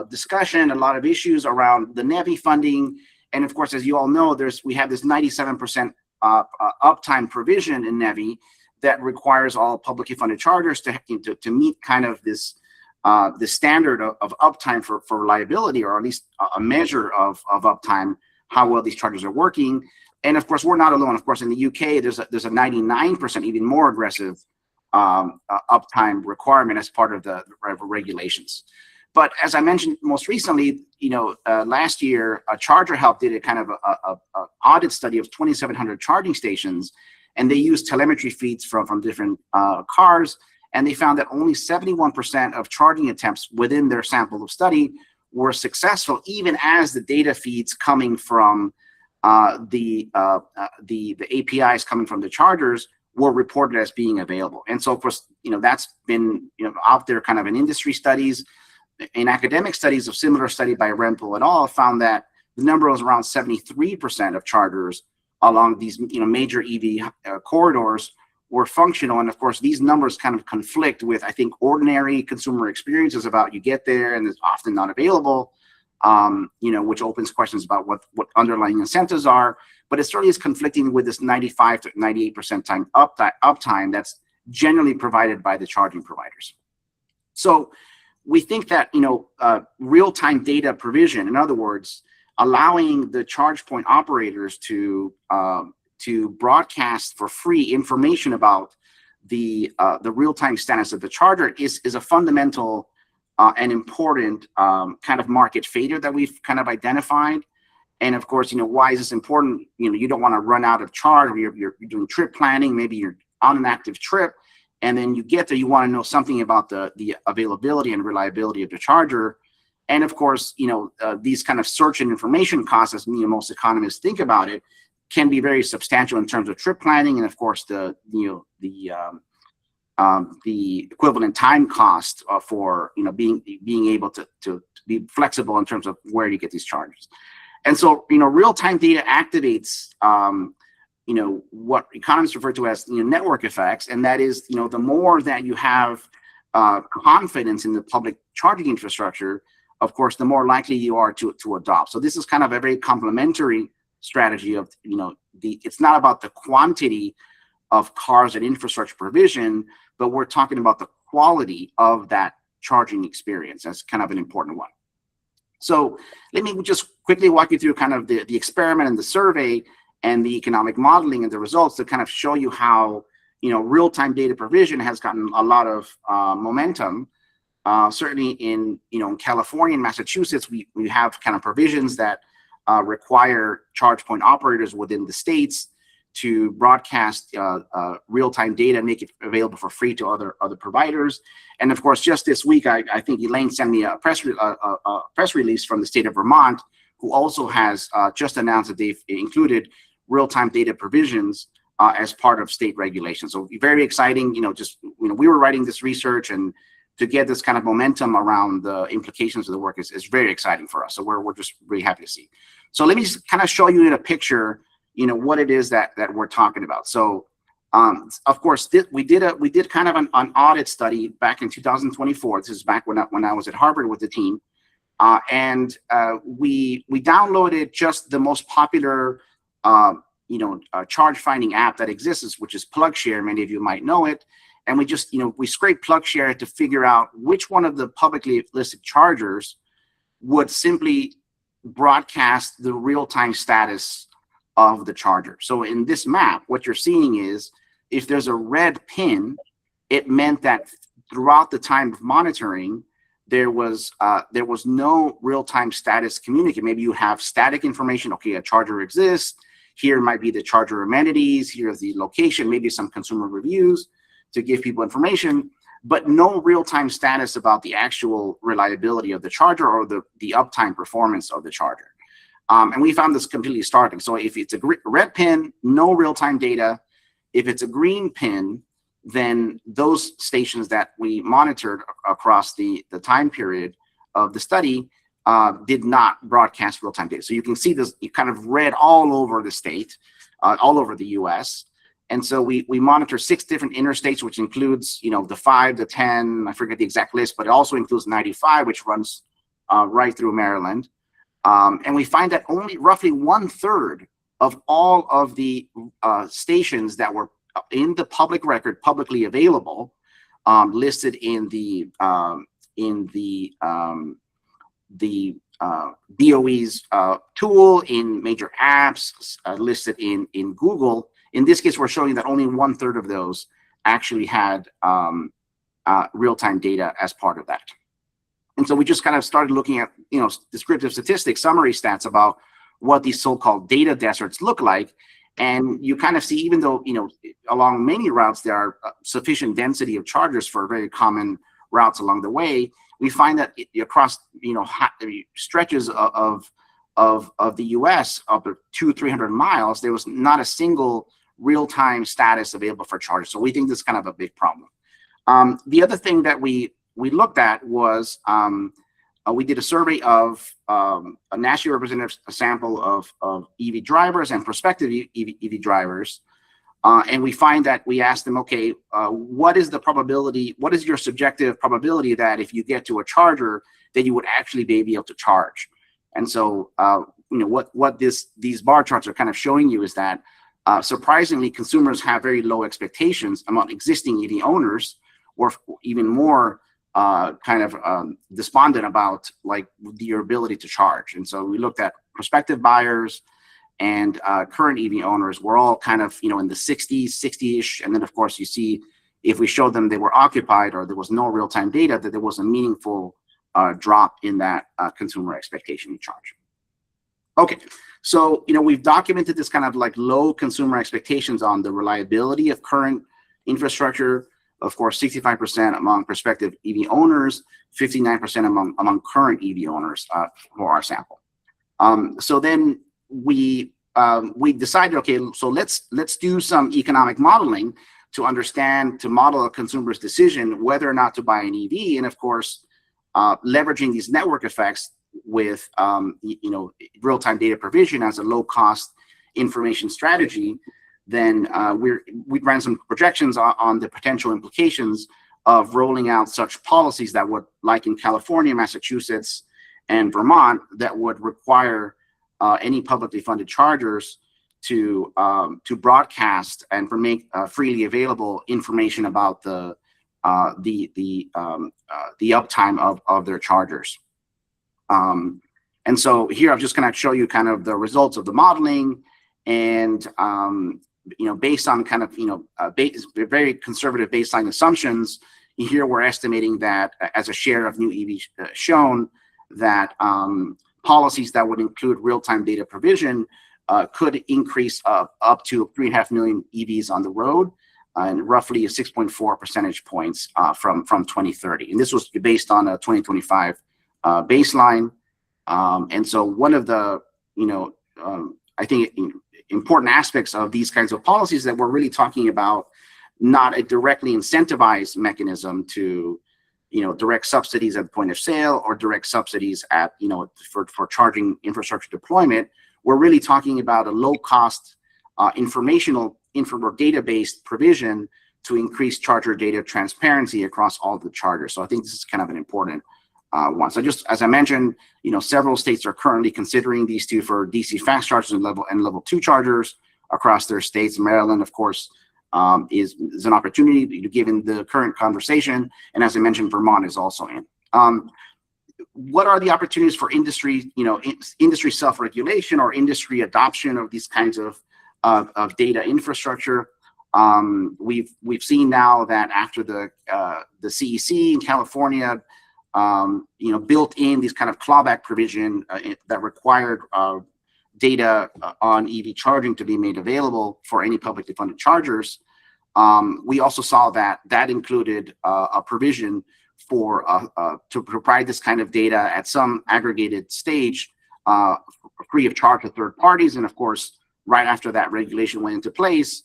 discussion, a lot of issues around the NEVI funding, and of course, as you all know, we have this 97% uptime provision in NEVI that requires all publicly funded chargers to meet kind of this the standard of uptime for reliability, or at least a measure of uptime, how well these chargers are working. And of course, we're not alone. Of course, in the UK, there's a 99%, even more aggressive uptime requirement as part of the regulations. But as I mentioned most recently, last year, Charger Help did a kind of a audit study of 2,700 charging stations, and they used telemetry feeds from different cars, and they found that only 71% of charging attempts within their sample of study were successful, even as the data feeds coming from the APIs coming from the chargers were reported as being available. And so, of course, that's been out there kind of in industry studies. In academic studies, of similar study by Rempel et al. Found that the number was around 73% of chargers along these major EV corridors were functional. And of course, these numbers kind of conflict with, I think, ordinary consumer experiences about you get there and it's often not available, which opens questions about what underlying incentives are. But it certainly is conflicting with this 95 to 98% uptime that's generally provided by the charging providers. So we think that real-time data provision, in other words, allowing the charge point operators to broadcast for free information about the real-time status of the charger is a fundamental and important kind of market failure that we've kind of identified. And of course, why is this important? You don't want to run out of charge. You're doing trip planning. Maybe you're on an active trip, and then you get there. You want to know something about the availability and reliability of the charger. And of course, these kind of search and information costs, as most economists think about it, can be very substantial in terms of trip planning, and of course the equivalent time cost for being able to be flexible in terms of where you get these charges. And so real-time data activates what economists refer to as network effects, and that is the more that you have confidence in the public charging infrastructure, of course, the more likely you are to adopt. So this is kind of a very complementary strategy of it's not about the quantity of cars and infrastructure provision, but we're talking about the quality of that charging experience. That's kind of an important one. So let me just quickly walk you through kind of the experiment and the survey and the economic modeling and the results to kind of show you how real-time data provision has gotten a lot of momentum. Certainly in California and Massachusetts, we have kind of provisions that require charge point operators within the states to broadcast real-time data and make it available for free to other providers. And of course, just this week, I think Elaine sent me a press release from the state of Vermont, who also has just announced that they've included real-time data provisions as part of state regulation. So very exciting. We were writing this research, and to get this kind of momentum around the implications of the work is very exciting for us. So we're just really happy to see. So let me just kind of show you in a picture, what it is that we're talking about. So, of course, we did kind of an audit study back in 2024. This is back when I was at Harvard with the team, and we downloaded just the most popular charge finding app that exists, which is PlugShare. Many of you might know it. And we just we scraped PlugShare to figure out which one of the publicly listed chargers would simply broadcast the real-time status of the charger. So in this map, what you're seeing is if there's a red pin, it meant that throughout the time of monitoring, there was no real-time status communicated. Maybe you have static information. Okay, a charger exists. Here might be the charger amenities. Here's the location. Maybe some consumer reviews to give people information, but no real-time status about the actual reliability of the charger or the uptime performance of the charger. And we found this completely startling. So if it's a red pin, no real-time data. If it's a green pin, then those stations that we monitored across the time period of the study did not broadcast real-time data. So you can see this kind of red all over the state, all over the US. And so we monitor 6 different interstates, which includes, the 5, the 10, I forget the exact list, but it also includes 95, which runs right through Maryland. And we find that only roughly 1/3 of all of the stations that were in the public record, publicly available, listed in the DOE's tool, in major apps, listed in Google. In this case, we're showing that only 1/3 of those actually had real-time data as part of that. And so we just kind of started looking at, descriptive statistics, summary stats about what these so-called data deserts look like. And you kind of see, even though, along many routes, there are sufficient density of chargers for very common routes along the way, we find that across, stretches of the US, up to 200-300 miles, there was not a single real-time status available for chargers. So we think this is kind of a big problem. The other thing that we looked at was we did a survey of a nationally representative sample of EV drivers and prospective EV drivers. And we find that we asked them, okay, what is the probability, what is your subjective probability that if you get to a charger, that you would actually be able to charge? And so, what these bar charts are kind of showing you is that surprisingly, consumers have very low expectations among existing EV owners, or even more despondent about your ability to charge. And so we looked at prospective buyers and current EV owners. Were all kind of in the 60-ish, and then of course you see if we showed them they were occupied or there was no real-time data, that there was a meaningful drop in that consumer expectation to charge. Okay, so we've documented this kind of low consumer expectations on the reliability of current infrastructure. Of course, 65% among prospective EV owners, 59% among current EV owners for our sample. So then we decided, okay, so let's do some economic modeling to understand, to model a consumer's decision whether or not to buy an EV, and of course, leveraging these network effects with real-time data provision as a low-cost information strategy. Then we ran some projections on the potential implications of rolling out such policies that would, like in California, Massachusetts, and Vermont, that would require any publicly funded chargers to broadcast and make freely available information about the uptime of their chargers. And so here I'm just going to show you kind of the results of the modeling, and based on kind of very conservative baseline assumptions. Here we're estimating that as a share of new EVs shown, that policies that would include real-time data provision could increase up to 3.5 million EVs on the road, and roughly 6.4 percentage points from 2030. And this was based on a 2025 baseline. And so one of the I think important aspects of these kinds of policies that we're really talking about not a directly incentivized mechanism to direct subsidies at the point of sale or direct subsidies at for charging infrastructure deployment. We're really talking about a low cost informational data-based provision to increase charger data transparency across all the chargers. So I think this is kind of an important one. So just as I mentioned, several states are currently considering these two for DC fast chargers and level 2 chargers across their states. Maryland, of course, is an opportunity given the current conversation. And as I mentioned, Vermont is also in. What are the opportunities for industry, industry self-regulation or industry adoption of these kinds of data infrastructure? We've seen now that after the CEC in California, built in these kind of clawback provision that required data on EV charging to be made available for any publicly funded chargers. We also saw that included a provision for to provide this kind of data at some aggregated stage free of charge to third parties. And of course, right after that regulation went into place,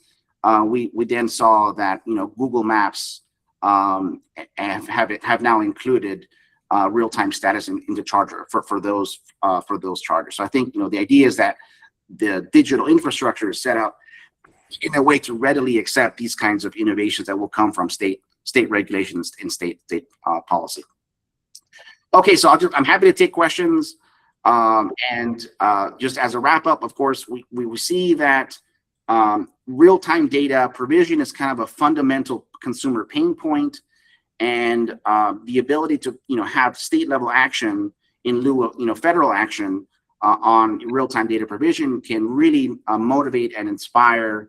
we then saw that Google Maps have now included real-time status in the charger for those chargers. So I think, the idea is that the digital infrastructure is set up in a way to readily accept these kinds of innovations that will come from state regulations and state policy. Okay, so I'm happy to take questions. And just as a wrap up, of course, we see that real-time data provision is kind of a fundamental consumer pain point, and the ability to have state level action in lieu of federal action on real-time data provision can really motivate and inspire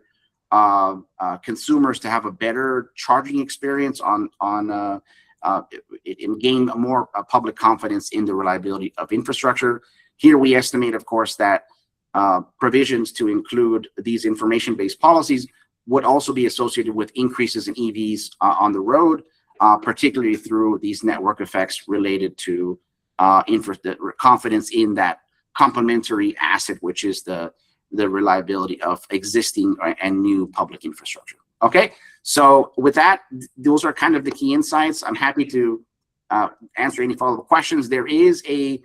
consumers to have a better charging experience and gain more public confidence in the reliability of infrastructure. Here we estimate, of course, that provisions to include these information-based policies would also be associated with increases in EVs on the road, particularly through these network effects related to confidence in that complementary asset, which is the reliability of existing and new public infrastructure. Okay, so with that, those are kind of the key insights. I'm happy to answer any follow-up questions. There is a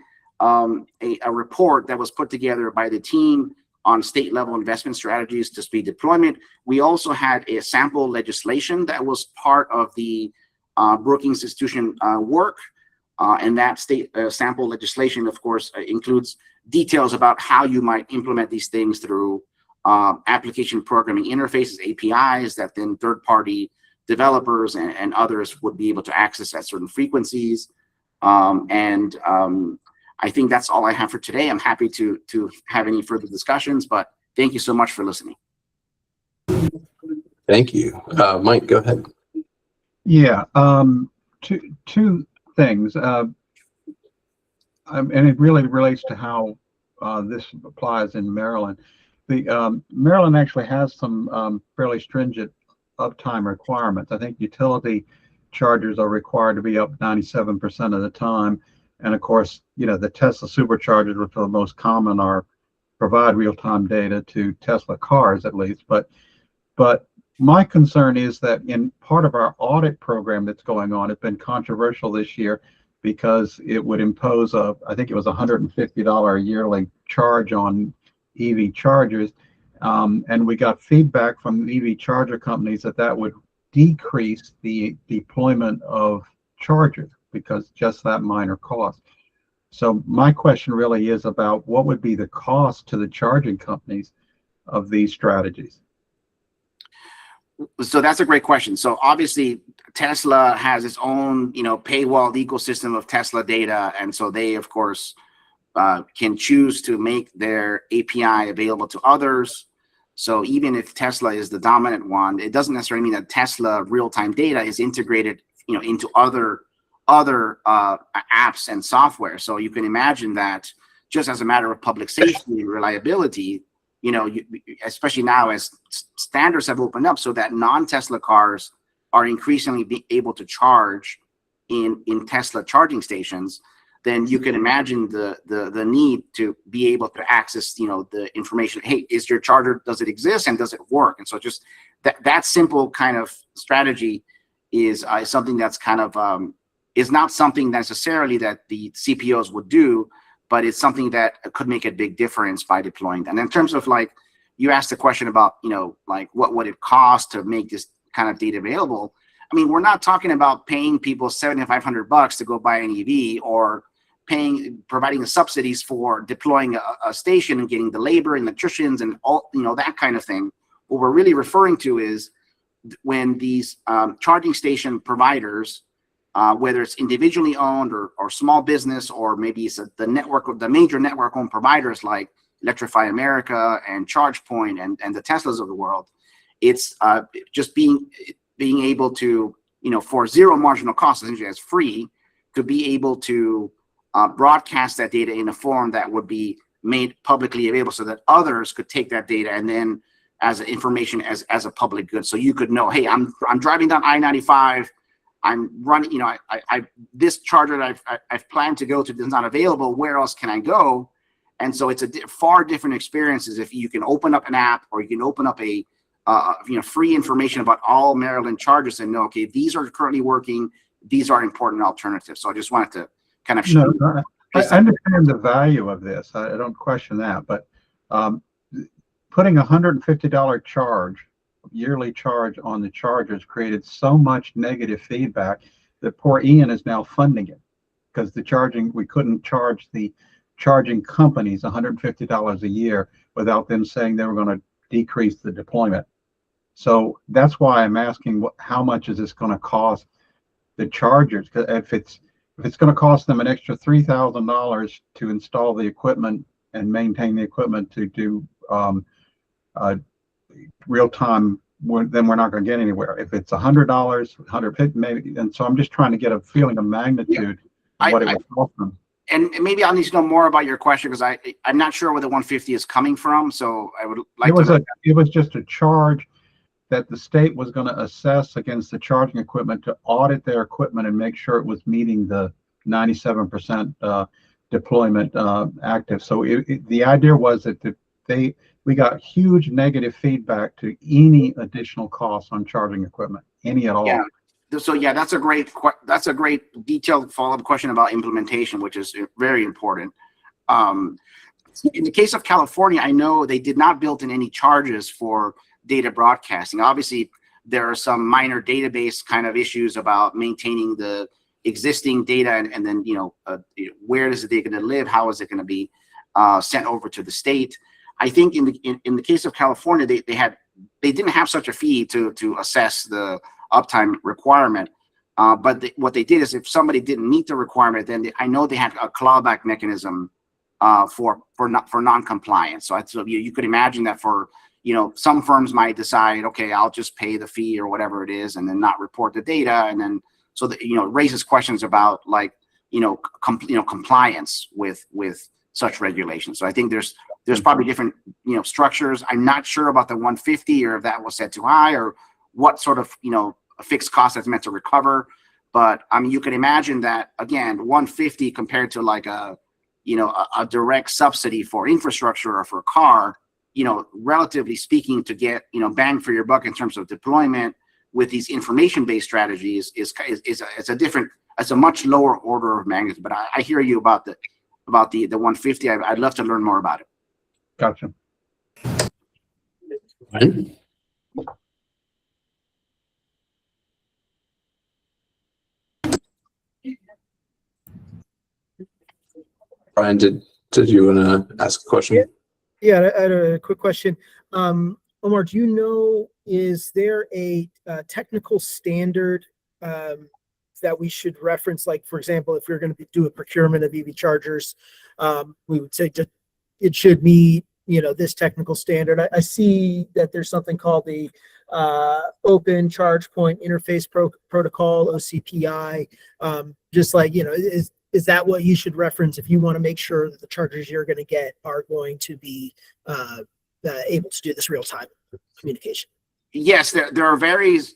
report that was put together by the team on state-level investment strategies to speed deployment. We also had a sample legislation that was part of the Brookings Institution work, and that state sample legislation, of course, includes details about how you might implement these things through application programming interfaces, APIs, that then third-party developers and others would be able to access at certain frequencies. I think that's all I have for today. I'm happy to have any further discussions, but thank you so much for listening. Thank you. Mike, go ahead. Yeah, two things. And it really relates to how this applies in Maryland. Maryland actually has some fairly stringent uptime requirements. I think utility chargers are required to be up 97% of the time. And of course, the Tesla superchargers, which are the most common, provide real-time data to Tesla cars at least. But my concern is that in part of our audit program that's going on, it's been controversial this year because it would impose I think it was $150 a yearly charge on EV chargers. And we got feedback from EV charger companies that would decrease the deployment of chargers because just that minor cost. So my question really is about what would be the cost to the charging companies of these strategies? So that's a great question. So obviously Tesla has its own, paywalled ecosystem of Tesla data. And so they, of course, can choose to make their API available to others. So even if Tesla is the dominant one, it doesn't necessarily mean that Tesla real-time data is integrated, into other apps and software. So you can imagine that just as a matter of public safety and reliability, especially now as standards have opened up so that non-Tesla cars are increasingly be able to charge in Tesla charging stations, then you can imagine the need to be able to access, the information. Hey, is your charger, does it exist and does it work? And so just that simple kind of strategy is something that's kind of is not something necessarily that the CPOs would do, but it's something that could make a big difference by deploying that. And in terms of you asked the question about, what would it cost to make this kind of data available? I mean, we're not talking about paying people $7,500 to go buy an EV or providing the subsidies for deploying a station and getting the labor and electricians and all, that kind of thing. What we're really referring to is when these charging station providers, whether it's individually owned or small business, or maybe it's the major network-owned providers like Electrify America and ChargePoint and the Teslas of the world, it's just being able to, for zero marginal cost, essentially as free, to be able to broadcast that data in a form that would be made publicly available so that others could take that data and then as information as a public good. So you could know, hey, I'm driving down I-95. I'm running, this charger that I've planned to go to is not available. Where else can I go? And so it's far different experiences if you can open up an app or you can open up a free information about all Maryland chargers and know, okay, these are currently working. These are important alternatives. So I just wanted kind of. No, no, I understand the value of this. I don't question that, but putting $150 charge, yearly charge on the chargers created so much negative feedback that poor Ian is now funding it because we couldn't charge the charging companies $150 a year without them saying they were going to decrease the deployment. So that's why I'm asking how much is this going to cost the chargers? Because if it's going to cost them an extra $3,000 to install the equipment and maintain the equipment to do real time, then we're not going to get anywhere. If it's $100, $150 maybe, and so I'm just trying to get a feeling of magnitude of what it would cost them. And maybe I'll need to know more about your question because I'm not sure where the 150 is coming from. So I would like it was just a charge that the state was going to assess against the charging equipment to audit their equipment and make sure it was meeting the 97% deployment active. So the idea was that we got huge negative feedback to any additional costs on charging equipment, any at all. Yeah. So yeah, that's a great detailed follow-up question about implementation, which is very important. In the case of California, I know they did not build in any charges for data broadcasting. Obviously, there are some minor database kind of issues about maintaining the existing data and then, where is it going to live? How is it going to be sent over to the state? I think in the case of California, they didn't have such a fee to assess the uptime requirement. But what they did is if somebody didn't meet the requirement, then I know they had a clawback mechanism for non-compliance. So you could imagine that for some firms might decide, okay, I'll just pay the fee or whatever it is, and then not report the data, and then so that it raises questions about compliance with such regulations. So I think there's probably different structures. I'm not sure about the 150 or if that was set too high or what sort of a fixed cost that's meant to recover. But I mean, you can imagine that again, 150 compared to like a direct subsidy for infrastructure or for a car, relatively speaking, to get bang for your buck in terms of deployment with these information-based strategies is a much lower order of magnitude. But I hear you about the 150. I'd love to learn more about it. Gotcha. Right. Brian, did you want to ask a question? Yeah, I had a quick question. Omar, do you know, is there a technical standard that we should reference? Like, for example, if we're going to do a procurement of EV chargers, we would say it should meet, this technical standard. I see that there's something called the Open Charge Point Interface Protocol, OCPI. Just like, is that what you should reference if you want to make sure that the chargers you're going to get are going to be able to do this real-time communication? Yes, there are various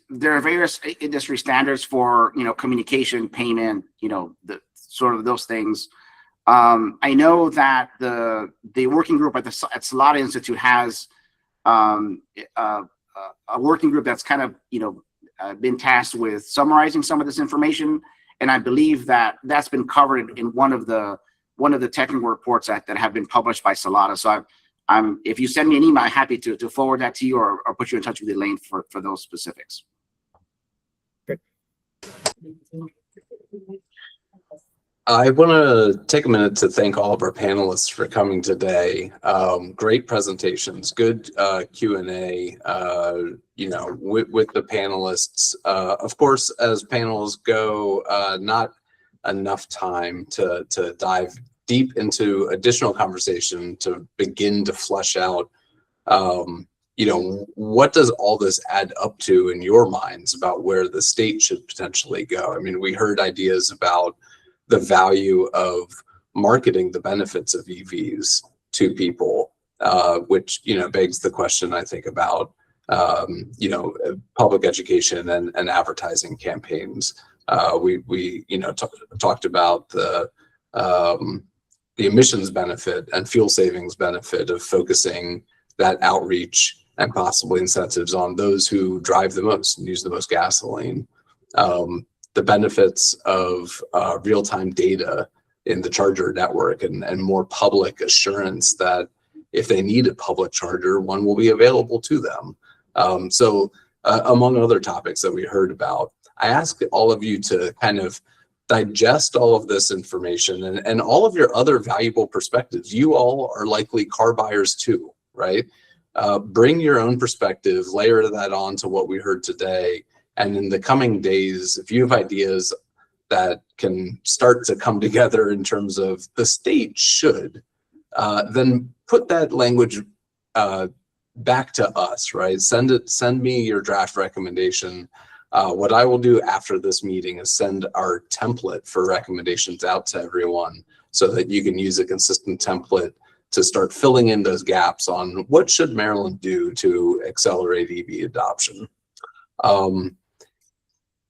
industry standards for communication, payment, the sort of those things. I know that the working group at Salata Institute has a working group that's kind of been tasked with summarizing some of this information. And I believe that that's been covered in one of the technical reports that have been published by Salata. So if you send me an email, I'm happy to forward that to you or put you in touch with Elaine for those specifics. Great. I want to take a minute to thank all of our panelists for coming today. Great presentations, good Q&A, with the panelists. Of course, as panels go, not enough time to dive deep into additional conversation to begin to flesh out, what does all this add up to in your minds about where the state should potentially go? I mean, we heard ideas about the value of marketing the benefits of EVs to people, which, begs the question, I think, about, public education and advertising campaigns. We talked about the emissions benefit and fuel savings benefit of focusing that outreach and possibly incentives on those who drive the most and use the most gasoline. The benefits of real-time data in the charger network, and more public assurance that if they need a public charger, one will be available to them. Among other topics that we heard about, I ask all of you to kind of digest all of this information and all of your other valuable perspectives. You all are likely car buyers too, right? Bring your own perspective, layer that on to what we heard today. And in the coming days, if you have ideas that can start to come together in terms of the state should, then put that language back to us, right? Send me your draft recommendation. What I will do after this meeting is send our template for recommendations out to everyone so that you can use a consistent template to start filling in those gaps on what should Maryland do to accelerate EV adoption.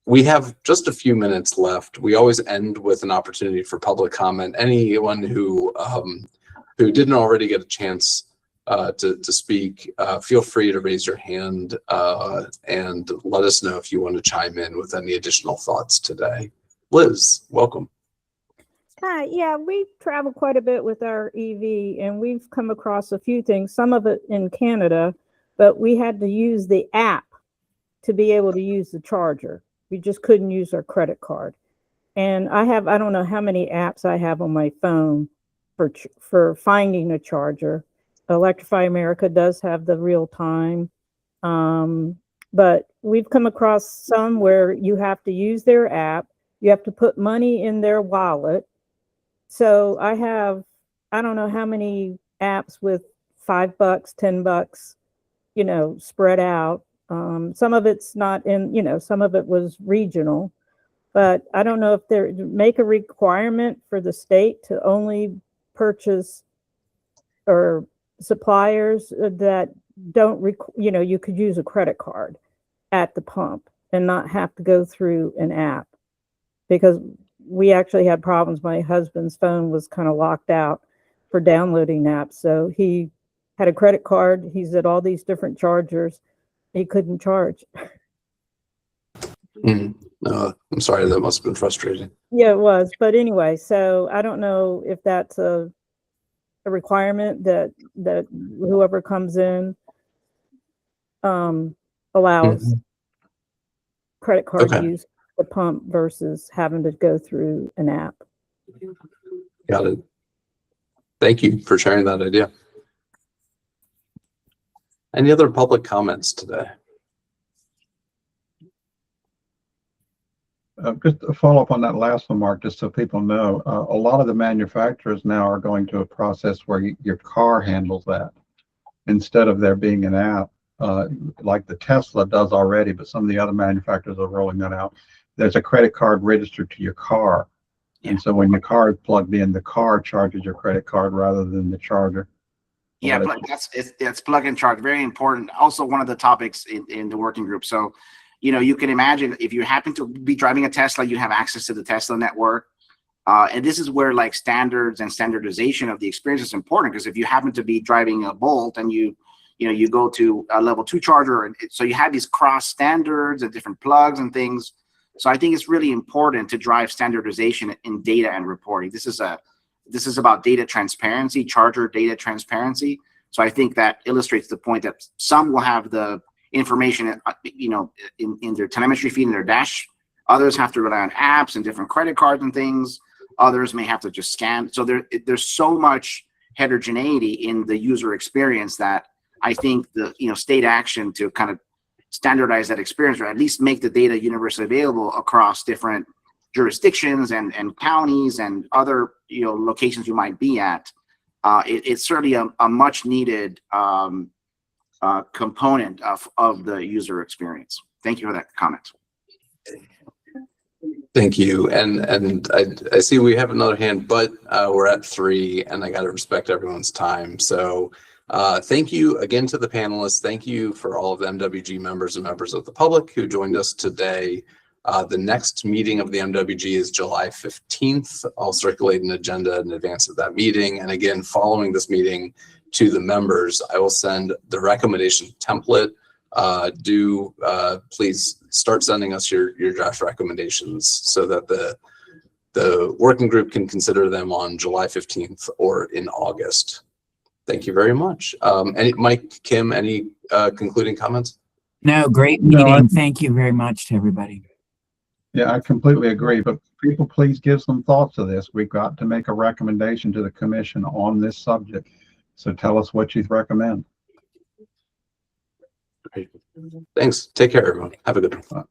We have just a few minutes left. We always end with an opportunity for public comment. Anyone who didn't already get a chance to speak, feel free to raise your hand and let us know if you want to chime in with any additional thoughts today. Liz, welcome. Hi, yeah, we travel quite a bit with our EV, and we've come across a few things, some of it in Canada, but we had to use the app to be able to use the charger. We just couldn't use our credit card. And I don't know how many apps I have on my phone for finding a charger. Electrify America does have the real time, but we've come across some where you have to use their app. You have to put money in their wallet. So I don't know how many apps with $5, $10, spread out. Some of it's not in, some of it was regional, but I don't know if they make a requirement for the state to only purchase or suppliers that don't, you could use a credit card at the pump and not have to go through an app, because we actually had problems. My husband's phone was kind of locked out for downloading apps. So he had a credit card. He's at all these different chargers. He couldn't charge. I'm sorry, that must have been frustrating. Yeah, it was. But anyway, so I don't know if that's a requirement that whoever comes in allows credit card use the pump versus having to go through an app. Got it. Thank you for sharing that idea. Any other public comments today? Just to follow up on that last one, Mark, just so people know, a lot of the manufacturers now are going to a process where your car handles that instead of there being an app, like the Tesla does already, but some of the other manufacturers are rolling that out. There's a credit card registered to your car. Yeah. And so when the car is plugged in, the car charges your credit card rather than the charger. Yeah, it's plug and charge. Very important. Also, one of the topics in the working group. So, you can imagine if you happen to be driving a Tesla, you have access to the Tesla network. And this is where like standards and standardization of the experience is important, because if you happen to be driving a Bolt and you go to a level 2 charger, and so you have these cross standards and different plugs and things. So I think it's really important to drive standardization in data and reporting. This is about data transparency, charger data transparency. So I think that illustrates the point that some will have the information, in their telemetry feed in their dash. Others have to rely on apps and different credit cards and things. Others may have to just scan. So there's so much heterogeneity in the user experience that I think the state action to kind of standardize that experience, or at least make the data universally available across different jurisdictions and counties and other locations you might be at, it's certainly a much needed component of the user experience. Thank you for that comment. Thank you. And I see we have another hand, but we're at 3 and I got to respect everyone's time. So thank you again to the panelists. Thank you for all of the MWG members and members of the public who joined us today. The next meeting of the MWG is July 15th. I'll circulate an agenda in advance of that meeting. And again, following this meeting to the members, I will send the recommendation template. Please start sending us your draft recommendations so that the working group can consider them on July 15th or in August. Thank you very much. Mike, Kim, any concluding comments? No, great No, meeting. Thank you very much to everybody. Yeah, I completely agree, but people, please give some thought to this. We've got to make a recommendation to the commission on this subject. So tell us what you recommend. Great. Thanks. Take care, everyone. Have a good one.